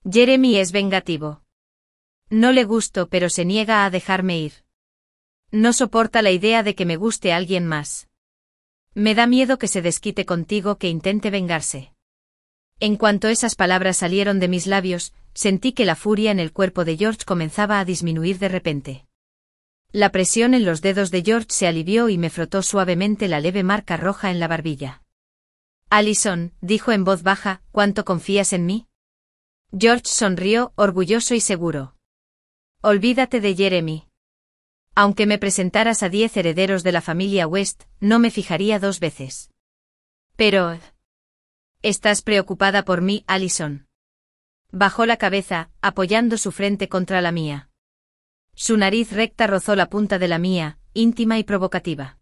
Jeremy es vengativo. No le gusto, pero se niega a dejarme ir. No soporta la idea de que me guste alguien más. Me da miedo que se desquite contigo, que intente vengarse. En cuanto esas palabras salieron de mis labios, sentí que la furia en el cuerpo de George comenzaba a disminuir de repente. La presión en los dedos de George se alivió y me frotó suavemente la leve marca roja en la barbilla. Allison, dijo en voz baja, ¿cuánto confías en mí? George sonrió, orgulloso y seguro. Olvídate de Jeremy. Aunque me presentaras a 10 herederos de la familia West, no me fijaría 2 veces. Pero... ¿estás preocupada por mí, Allison? Bajó la cabeza, apoyando su frente contra la mía. Su nariz recta rozó la punta de la mía, íntima y provocativa.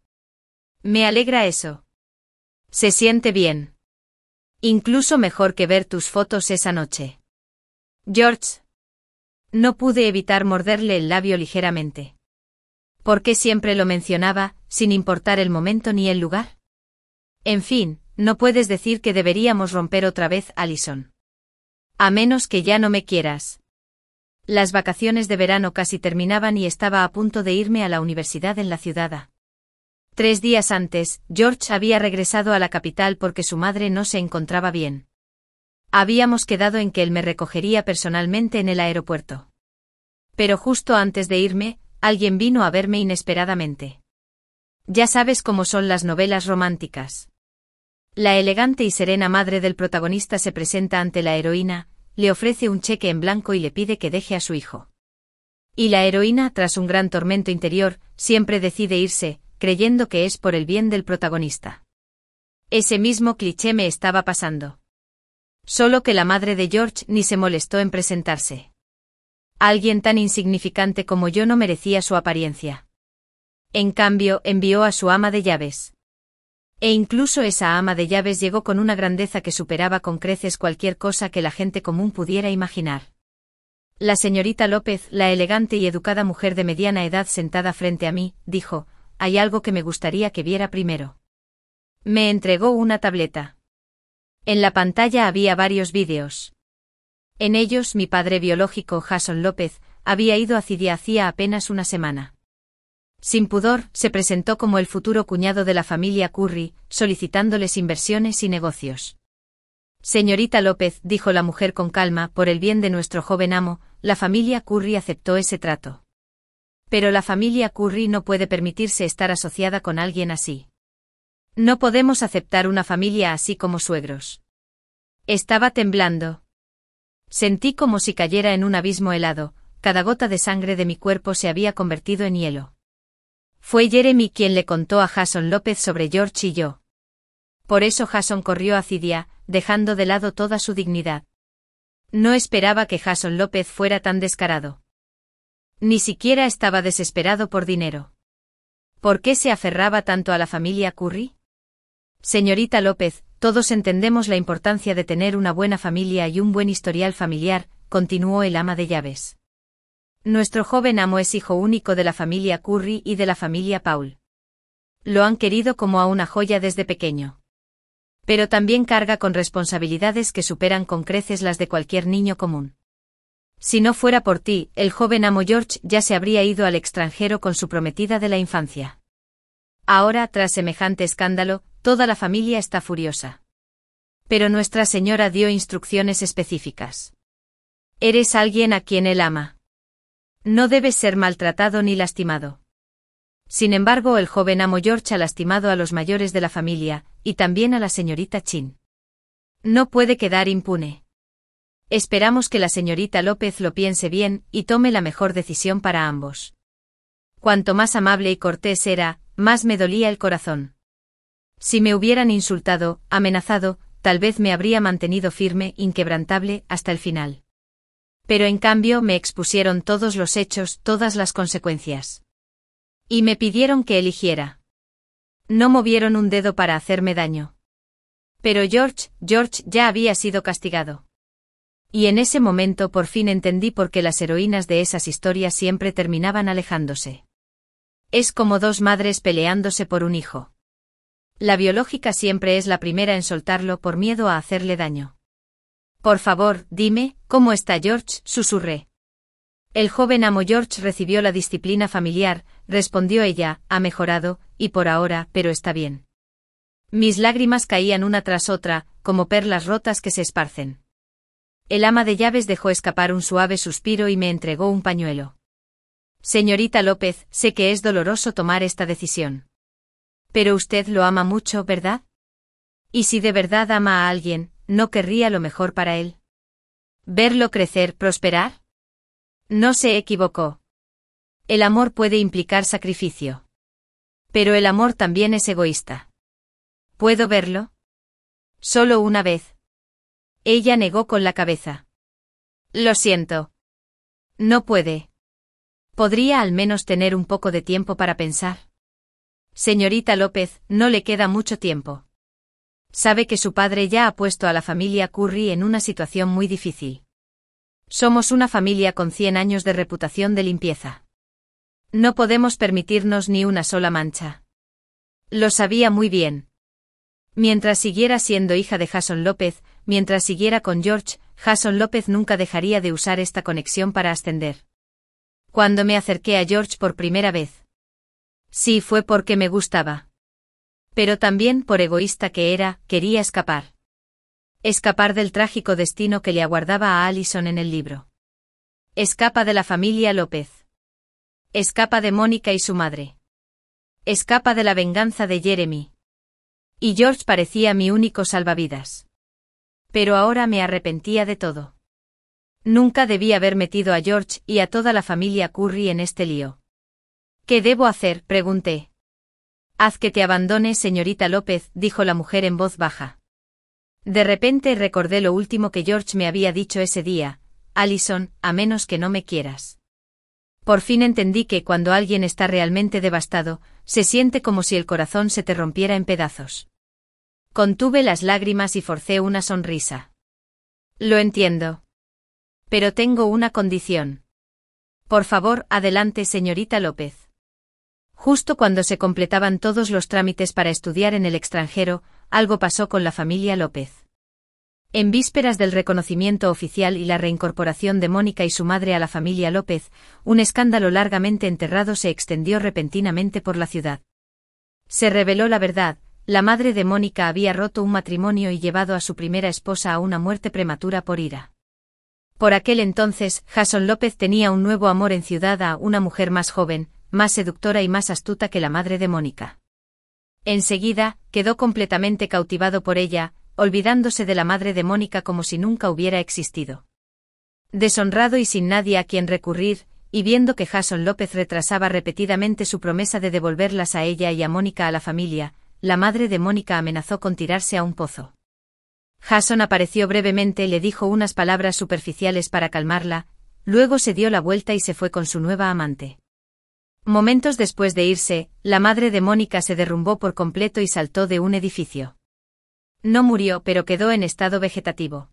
Me alegra eso. Se siente bien. Incluso mejor que ver tus fotos esa noche. George. No pude evitar morderle el labio ligeramente. ¿Por qué siempre lo mencionaba, sin importar el momento ni el lugar? En fin, no puedes decir que deberíamos romper otra vez, Allison. A menos que ya no me quieras. Las vacaciones de verano casi terminaban y estaba a punto de irme a la universidad en la ciudad. 3 días antes, George había regresado a la capital porque su madre no se encontraba bien. Habíamos quedado en que él me recogería personalmente en el aeropuerto. Pero justo antes de irme, alguien vino a verme inesperadamente. Ya sabes cómo son las novelas románticas. La elegante y serena madre del protagonista se presenta ante la heroína, le ofrece un cheque en blanco y le pide que deje a su hijo. Y la heroína, tras un gran tormento interior, siempre decide irse, creyendo que es por el bien del protagonista. Ese mismo cliché me estaba pasando. Solo que la madre de George ni se molestó en presentarse. Alguien tan insignificante como yo no merecía su apariencia. En cambio, envió a su ama de llaves. E incluso esa ama de llaves llegó con una grandeza que superaba con creces cualquier cosa que la gente común pudiera imaginar. La señorita López, la elegante y educada mujer de mediana edad sentada frente a mí, dijo, «Hay algo que me gustaría que viera primero». Me entregó una tableta. En la pantalla había varios vídeos. En ellos mi padre biológico, Jason López, había ido a Cidia hacía apenas una semana. Sin pudor, se presentó como el futuro cuñado de la familia Curry, solicitándoles inversiones y negocios. Señorita López, dijo la mujer con calma, por el bien de nuestro joven amo, la familia Curry aceptó ese trato. Pero la familia Curry no puede permitirse estar asociada con alguien así. No podemos aceptar una familia así como suegros. Estaba temblando. Sentí como si cayera en un abismo helado, cada gota de sangre de mi cuerpo se había convertido en hielo. Fue Jeremy quien le contó a Jason López sobre George y yo. Por eso Jason corrió a Cidia, dejando de lado toda su dignidad. No esperaba que Jason López fuera tan descarado. Ni siquiera estaba desesperado por dinero. ¿Por qué se aferraba tanto a la familia Curry? Señorita López, todos entendemos la importancia de tener una buena familia y un buen historial familiar, continuó el ama de llaves. Nuestro joven amo es hijo único de la familia Curry y de la familia Paul. Lo han querido como a una joya desde pequeño. Pero también carga con responsabilidades que superan con creces las de cualquier niño común. Si no fuera por ti, el joven amo George ya se habría ido al extranjero con su prometida de la infancia. Ahora, tras semejante escándalo, toda la familia está furiosa. Pero Nuestra Señora dio instrucciones específicas. Eres alguien a quien él ama. No debes ser maltratado ni lastimado. Sin embargo, el joven amo George ha lastimado a los mayores de la familia, y también a la señorita Chin. No puede quedar impune. Esperamos que la señorita López lo piense bien y tome la mejor decisión para ambos. Cuanto más amable y cortés era, más me dolía el corazón. Si me hubieran insultado, amenazado, tal vez me habría mantenido firme, inquebrantable, hasta el final. Pero en cambio me expusieron todos los hechos, todas las consecuencias. Y me pidieron que eligiera. No movieron un dedo para hacerme daño. Pero George ya había sido castigado. Y en ese momento por fin entendí por qué las heroínas de esas historias siempre terminaban alejándose. Es como dos madres peleándose por un hijo. La biológica siempre es la primera en soltarlo por miedo a hacerle daño. Por favor, dime, ¿cómo está George?, susurré. El joven amo George recibió la disciplina familiar, respondió ella, ha mejorado, y por ahora, pero está bien. Mis lágrimas caían una tras otra, como perlas rotas que se esparcen. El ama de llaves dejó escapar un suave suspiro y me entregó un pañuelo. Señorita López, sé que es doloroso tomar esta decisión. Pero usted lo ama mucho, ¿verdad? Y si de verdad ama a alguien, ¿no querría lo mejor para él? ¿Verlo crecer, prosperar? No se equivocó. El amor puede implicar sacrificio. Pero el amor también es egoísta. ¿Puedo verlo? Solo una vez. Ella negó con la cabeza. Lo siento. No puede. ¿Podría al menos tener un poco de tiempo para pensar? Señorita López, no le queda mucho tiempo. Sabe que su padre ya ha puesto a la familia Curry en una situación muy difícil. Somos una familia con 100 años de reputación de limpieza. No podemos permitirnos ni una sola mancha. Lo sabía muy bien. Mientras siguiera siendo hija de Jason López, mientras siguiera con George, Jason López nunca dejaría de usar esta conexión para ascender. Cuando me acerqué a George por primera vez. Sí, fue porque me gustaba. Pero también, por egoísta que era, quería escapar. Escapar del trágico destino que le aguardaba a Allison en el libro. Escapa de la familia López. Escapa de Mónica y su madre. Escapa de la venganza de Jeremy. Y George parecía mi único salvavidas. Pero ahora me arrepentía de todo. Nunca debí haber metido a George y a toda la familia Curry en este lío. ¿Qué debo hacer?, pregunté. Haz que te abandone, señorita López, dijo la mujer en voz baja. De repente recordé lo último que George me había dicho ese día: Allison, a menos que no me quieras. Por fin entendí que cuando alguien está realmente devastado, se siente como si el corazón se te rompiera en pedazos. Contuve las lágrimas y forcé una sonrisa. Lo entiendo. Pero tengo una condición. Por favor, adelante, señorita López. Justo cuando se completaban todos los trámites para estudiar en el extranjero, algo pasó con la familia López. En vísperas del reconocimiento oficial y la reincorporación de Mónica y su madre a la familia López, un escándalo largamente enterrado se extendió repentinamente por la ciudad. Se reveló la verdad: la madre de Mónica había roto un matrimonio y llevado a su primera esposa a una muerte prematura por ira. Por aquel entonces, Jason López tenía un nuevo amor en ciudad, una mujer más joven, más seductora y más astuta que la madre de Mónica. Enseguida, quedó completamente cautivado por ella, olvidándose de la madre de Mónica como si nunca hubiera existido. Deshonrado y sin nadie a quien recurrir, y viendo que Jason López retrasaba repetidamente su promesa de devolverlas a ella y a Mónica a la familia, la madre de Mónica amenazó con tirarse a un pozo. Jason apareció brevemente y le dijo unas palabras superficiales para calmarla, luego se dio la vuelta y se fue con su nueva amante. Momentos después de irse, la madre de Mónica se derrumbó por completo y saltó de un edificio. No murió, pero quedó en estado vegetativo.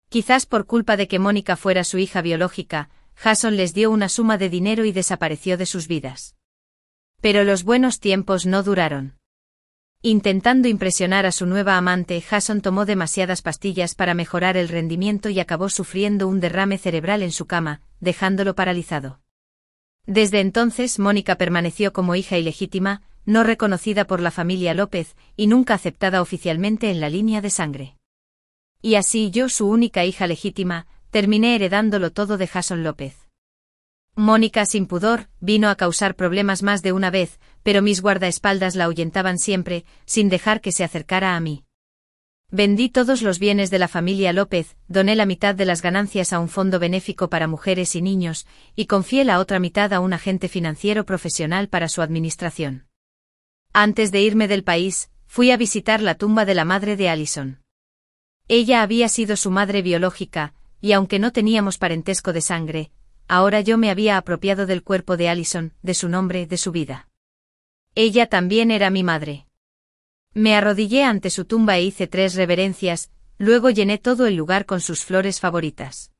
Quizás por culpa de que Mónica fuera su hija biológica, Jason les dio una suma de dinero y desapareció de sus vidas. Pero los buenos tiempos no duraron. Intentando impresionar a su nueva amante, Jason tomó demasiadas pastillas para mejorar el rendimiento y acabó sufriendo un derrame cerebral en su cama, dejándolo paralizado. Desde entonces Mónica permaneció como hija ilegítima, no reconocida por la familia López, y nunca aceptada oficialmente en la línea de sangre. Y así yo, su única hija legítima, terminé heredándolo todo de Jason López. Mónica, sin pudor, vino a causar problemas más de una vez, pero mis guardaespaldas la ahuyentaban siempre, sin dejar que se acercara a mí. Vendí todos los bienes de la familia López, doné la mitad de las ganancias a un fondo benéfico para mujeres y niños, y confié la otra mitad a un agente financiero profesional para su administración. Antes de irme del país, fui a visitar la tumba de la madre de Allison. Ella había sido su madre biológica, y aunque no teníamos parentesco de sangre, ahora yo me había apropiado del cuerpo de Allison, de su nombre, de su vida. Ella también era mi madre. Me arrodillé ante su tumba e hice 3 reverencias, luego llené todo el lugar con sus flores favoritas.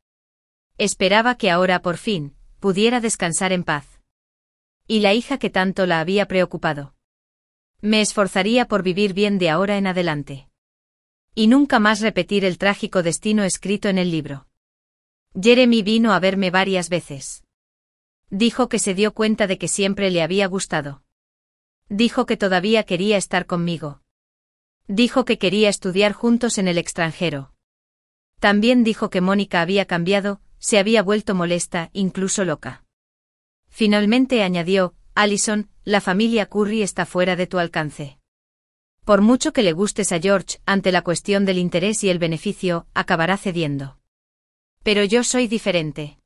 Esperaba que ahora, por fin, pudiera descansar en paz. Y la hija que tanto la había preocupado. Me esforzaría por vivir bien de ahora en adelante. Y nunca más repetir el trágico destino escrito en el libro. Jeremy vino a verme varias veces. Dijo que se dio cuenta de que siempre le había gustado. Dijo que todavía quería estar conmigo. Dijo que quería estudiar juntos en el extranjero. También dijo que Mónica había cambiado, se había vuelto molesta, incluso loca. Finalmente añadió, Allison, la familia Curry está fuera de tu alcance. Por mucho que le gustes a George, ante la cuestión del interés y el beneficio, acabará cediendo. Pero yo soy diferente.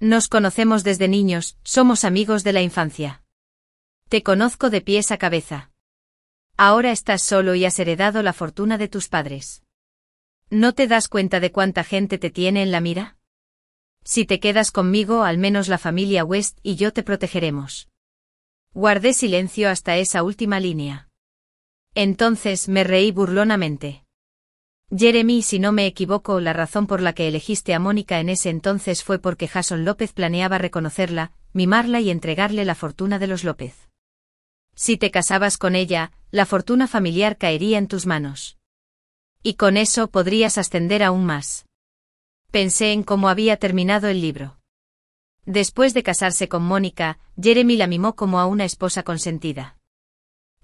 Nos conocemos desde niños, somos amigos de la infancia. Te conozco de pies a cabeza. Ahora estás solo y has heredado la fortuna de tus padres. ¿No te das cuenta de cuánta gente te tiene en la mira? Si te quedas conmigo, al menos la familia West y yo te protegeremos. Guardé silencio hasta esa última línea. Entonces me reí burlonamente. Jeremy, si no me equivoco, la razón por la que elegiste a Mónica en ese entonces fue porque Jason López planeaba reconocerla, mimarla y entregarle la fortuna de los López. Si te casabas con ella, la fortuna familiar caería en tus manos. Y con eso podrías ascender aún más. Pensé en cómo había terminado el libro. Después de casarse con Mónica, Jeremy la mimó como a una esposa consentida.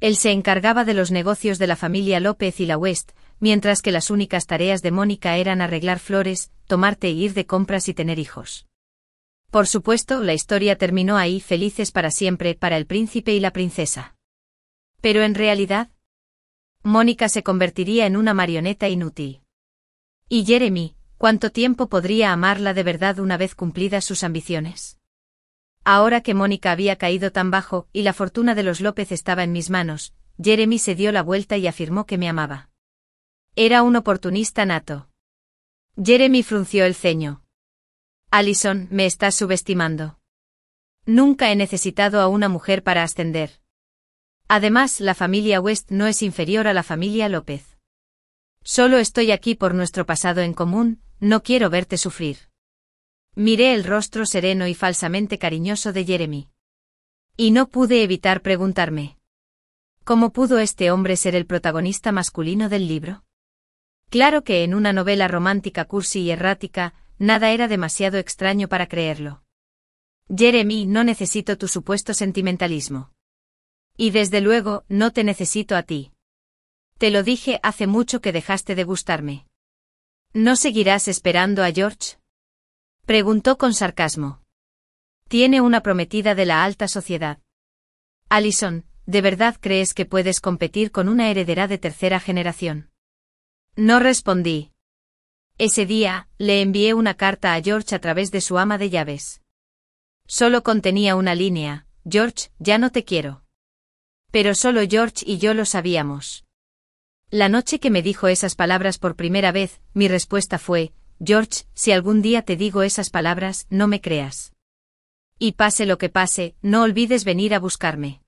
Él se encargaba de los negocios de la familia López y la West, mientras que las únicas tareas de Mónica eran arreglar flores, tomar té y ir de compras y tener hijos. Por supuesto, la historia terminó ahí, felices para siempre para el príncipe y la princesa. Pero en realidad, Mónica se convertiría en una marioneta inútil. ¿Y Jeremy, cuánto tiempo podría amarla de verdad una vez cumplidas sus ambiciones? Ahora que Mónica había caído tan bajo y la fortuna de los López estaba en mis manos, Jeremy se dio la vuelta y afirmó que me amaba. Era un oportunista nato. Jeremy frunció el ceño. Allison, me estás subestimando. Nunca he necesitado a una mujer para ascender. Además, la familia West no es inferior a la familia López. Solo estoy aquí por nuestro pasado en común, no quiero verte sufrir. Miré el rostro sereno y falsamente cariñoso de Jeremy. Y no pude evitar preguntarme. ¿Cómo pudo este hombre ser el protagonista masculino del libro? Claro que en una novela romántica cursi y errática, nada era demasiado extraño para creerlo. Jeremy, no necesito tu supuesto sentimentalismo. Y desde luego, no te necesito a ti. Te lo dije hace mucho que dejaste de gustarme. ¿No seguirás esperando a George? Preguntó con sarcasmo. Tiene una prometida de la alta sociedad. Allison, ¿de verdad crees que puedes competir con una heredera de tercera generación? No respondí. Ese día, le envié una carta a George a través de su ama de llaves. Solo contenía una línea: George, ya no te quiero. Pero solo George y yo lo sabíamos. La noche que me dijo esas palabras por primera vez, mi respuesta fue: George, si algún día te digo esas palabras, no me creas. Y pase lo que pase, no olvides venir a buscarme.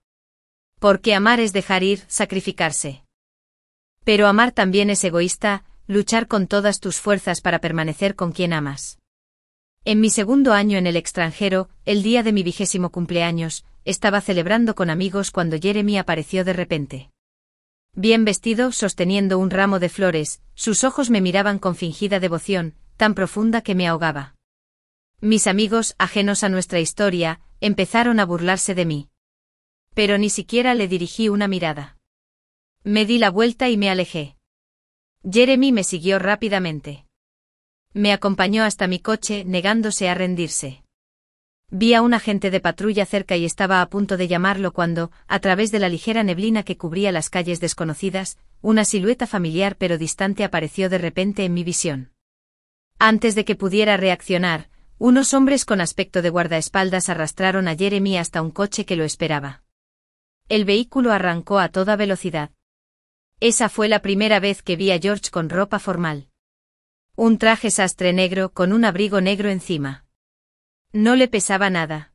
Porque amar es dejar ir, sacrificarse. Pero amar también es egoísta, luchar con todas tus fuerzas para permanecer con quien amas. En mi segundo año en el extranjero, el día de mi 20º cumpleaños, estaba celebrando con amigos cuando Jeremy apareció de repente. Bien vestido, sosteniendo un ramo de flores, sus ojos me miraban con fingida devoción, tan profunda que me ahogaba. Mis amigos, ajenos a nuestra historia, empezaron a burlarse de mí. Pero ni siquiera le dirigí una mirada. Me di la vuelta y me alejé. Jeremy me siguió rápidamente. Me acompañó hasta mi coche, negándose a rendirse. Vi a un agente de patrulla cerca y estaba a punto de llamarlo cuando, a través de la ligera neblina que cubría las calles desconocidas, una silueta familiar pero distante apareció de repente en mi visión. Antes de que pudiera reaccionar, unos hombres con aspecto de guardaespaldas arrastraron a Jeremy hasta un coche que lo esperaba. El vehículo arrancó a toda velocidad. Esa fue la primera vez que vi a George con ropa formal. Un traje sastre negro con un abrigo negro encima. No le pesaba nada.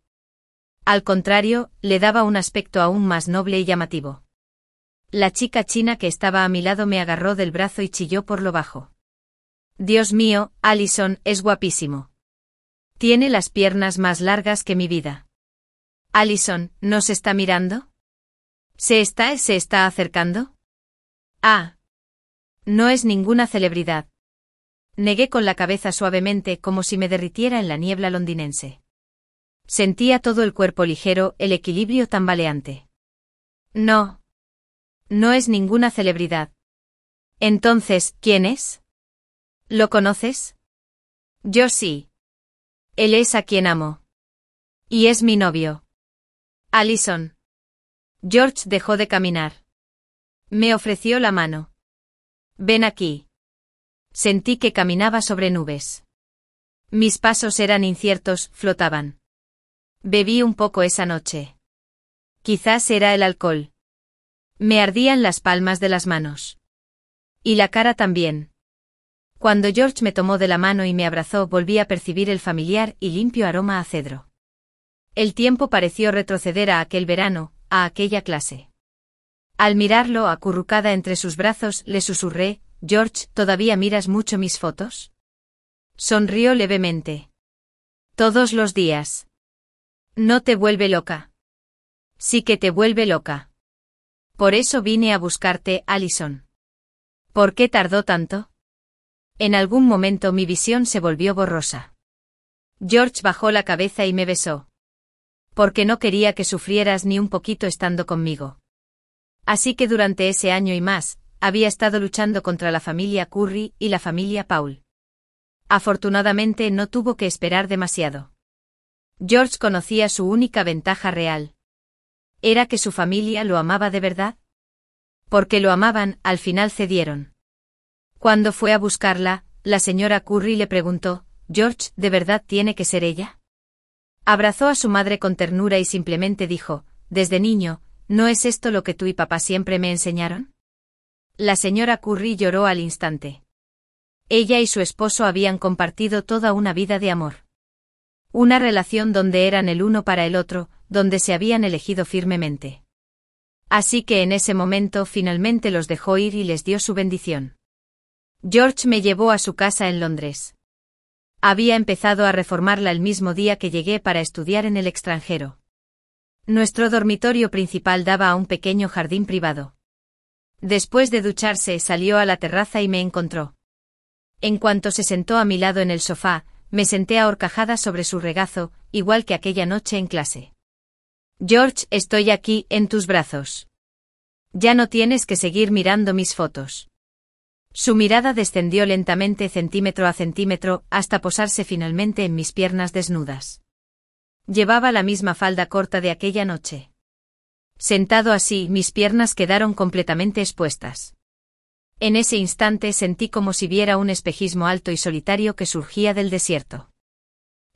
Al contrario, le daba un aspecto aún más noble y llamativo. La chica china que estaba a mi lado me agarró del brazo y chilló por lo bajo. Dios mío, Allison, es guapísimo. Tiene las piernas más largas que mi vida. Allison, ¿nos está mirando? ¿Se está acercando? Ah. No es ninguna celebridad. Negué con la cabeza suavemente como si me derritiera en la niebla londinense. Sentía todo el cuerpo ligero, el equilibrio tambaleante. No. No es ninguna celebridad. Entonces, ¿quién es? ¿Lo conoces? Yo sí. Él es a quien amo. Y es mi novio. Allison. George dejó de caminar. Me ofreció la mano. Ven aquí. Sentí que caminaba sobre nubes. Mis pasos eran inciertos, flotaban. Bebí un poco esa noche. Quizás era el alcohol. Me ardían las palmas de las manos. Y la cara también. Cuando George me tomó de la mano y me abrazó, volví a percibir el familiar y limpio aroma a cedro. El tiempo pareció retroceder a aquel verano, a aquella clase. Al mirarlo acurrucada entre sus brazos, le susurré, George, ¿todavía miras mucho mis fotos? Sonrió levemente. Todos los días. ¿No te vuelve loca? Sí que te vuelve loca. Por eso vine a buscarte, Allison. ¿Por qué tardó tanto? En algún momento mi visión se volvió borrosa. George bajó la cabeza y me besó. Porque no quería que sufrieras ni un poquito estando conmigo. Así que durante ese año y más, había estado luchando contra la familia Curry y la familia Paul. Afortunadamente no tuvo que esperar demasiado. George conocía su única ventaja real. ¿Era que su familia lo amaba de verdad? Porque lo amaban, al final cedieron. Cuando fue a buscarla, la señora Curry le preguntó, George, ¿de verdad tiene que ser ella? Abrazó a su madre con ternura y simplemente dijo, desde niño, ¿no es esto lo que tú y papá siempre me enseñaron? La señora Curry lloró al instante. Ella y su esposo habían compartido toda una vida de amor. Una relación donde eran el uno para el otro, donde se habían elegido firmemente. Así que en ese momento finalmente los dejó ir y les dio su bendición. George me llevó a su casa en Londres. Había empezado a reformarla el mismo día que llegué para estudiar en el extranjero. Nuestro dormitorio principal daba a un pequeño jardín privado. Después de ducharse salió a la terraza y me encontró. En cuanto se sentó a mi lado en el sofá, me senté ahorcajada sobre su regazo, igual que aquella noche en clase. George, estoy aquí, en tus brazos. Ya no tienes que seguir mirando mis fotos. Su mirada descendió lentamente centímetro a centímetro hasta posarse finalmente en mis piernas desnudas. Llevaba la misma falda corta de aquella noche. Sentado así, mis piernas quedaron completamente expuestas. En ese instante sentí como si viera un espejismo alto y solitario que surgía del desierto.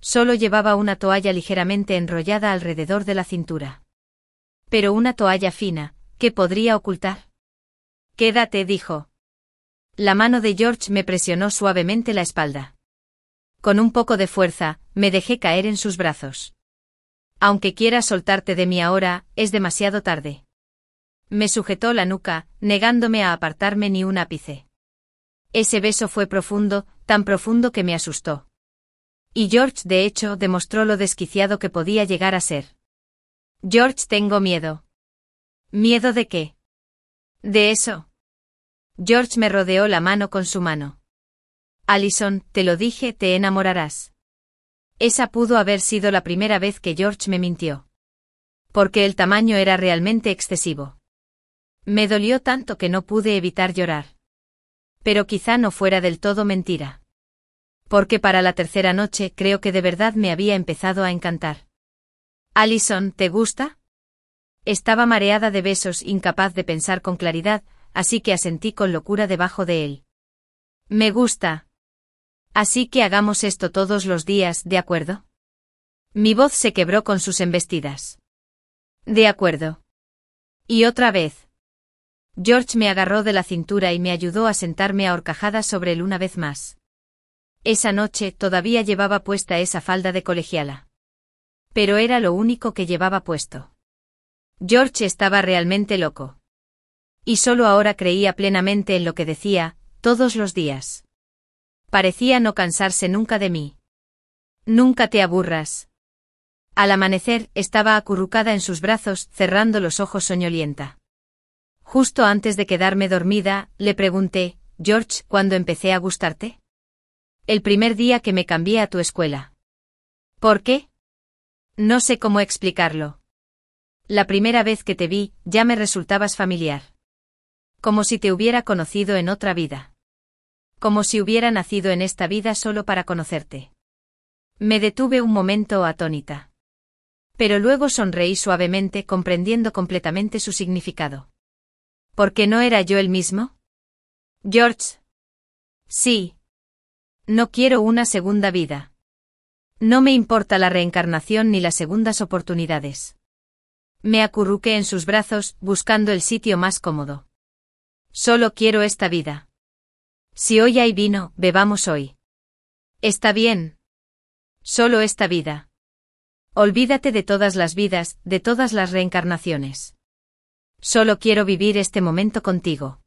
Solo llevaba una toalla ligeramente enrollada alrededor de la cintura. Pero una toalla fina, ¿qué podría ocultar? Quédate, dijo. La mano de George me presionó suavemente la espalda. Con un poco de fuerza, me dejé caer en sus brazos. Aunque quieras soltarte de mí ahora, es demasiado tarde. Me sujetó la nuca, negándome a apartarme ni un ápice. Ese beso fue profundo, tan profundo que me asustó. Y George, de hecho, demostró lo desquiciado que podía llegar a ser. George, tengo miedo. ¿Miedo de qué? De eso. George me rodeó la mano con su mano. Allison, te lo dije, te enamorarás. Esa pudo haber sido la primera vez que George me mintió. Porque el tamaño era realmente excesivo. Me dolió tanto que no pude evitar llorar. Pero quizá no fuera del todo mentira. Porque para la tercera noche creo que de verdad me había empezado a encantar. Allison, ¿te gusta? Estaba mareada de besos, incapaz de pensar con claridad, así que asentí con locura debajo de él. Me gusta. Así que hagamos esto todos los días, ¿de acuerdo? Mi voz se quebró con sus embestidas. De acuerdo. Y otra vez. George me agarró de la cintura y me ayudó a sentarme ahorcajada sobre él una vez más. Esa noche todavía llevaba puesta esa falda de colegiala. Pero era lo único que llevaba puesto. George estaba realmente loco. Y solo ahora creía plenamente en lo que decía, todos los días. Parecía no cansarse nunca de mí. Nunca te aburras. Al amanecer, estaba acurrucada en sus brazos, cerrando los ojos soñolienta. Justo antes de quedarme dormida, le pregunté, George, ¿cuándo empecé a gustarte? El primer día que me cambié a tu escuela. ¿Por qué? No sé cómo explicarlo. La primera vez que te vi, ya me resultabas familiar. Como si te hubiera conocido en otra vida. Como si hubiera nacido en esta vida solo para conocerte. Me detuve un momento atónita. Pero luego sonreí suavemente, comprendiendo completamente su significado. ¿Por qué no era yo el mismo? George. Sí. No quiero una segunda vida. No me importa la reencarnación ni las segundas oportunidades. Me acurruqué en sus brazos, buscando el sitio más cómodo. Solo quiero esta vida. Si hoy hay vino, bebamos hoy. Está bien. Solo esta vida. Olvídate de todas las vidas, de todas las reencarnaciones. Solo quiero vivir este momento contigo.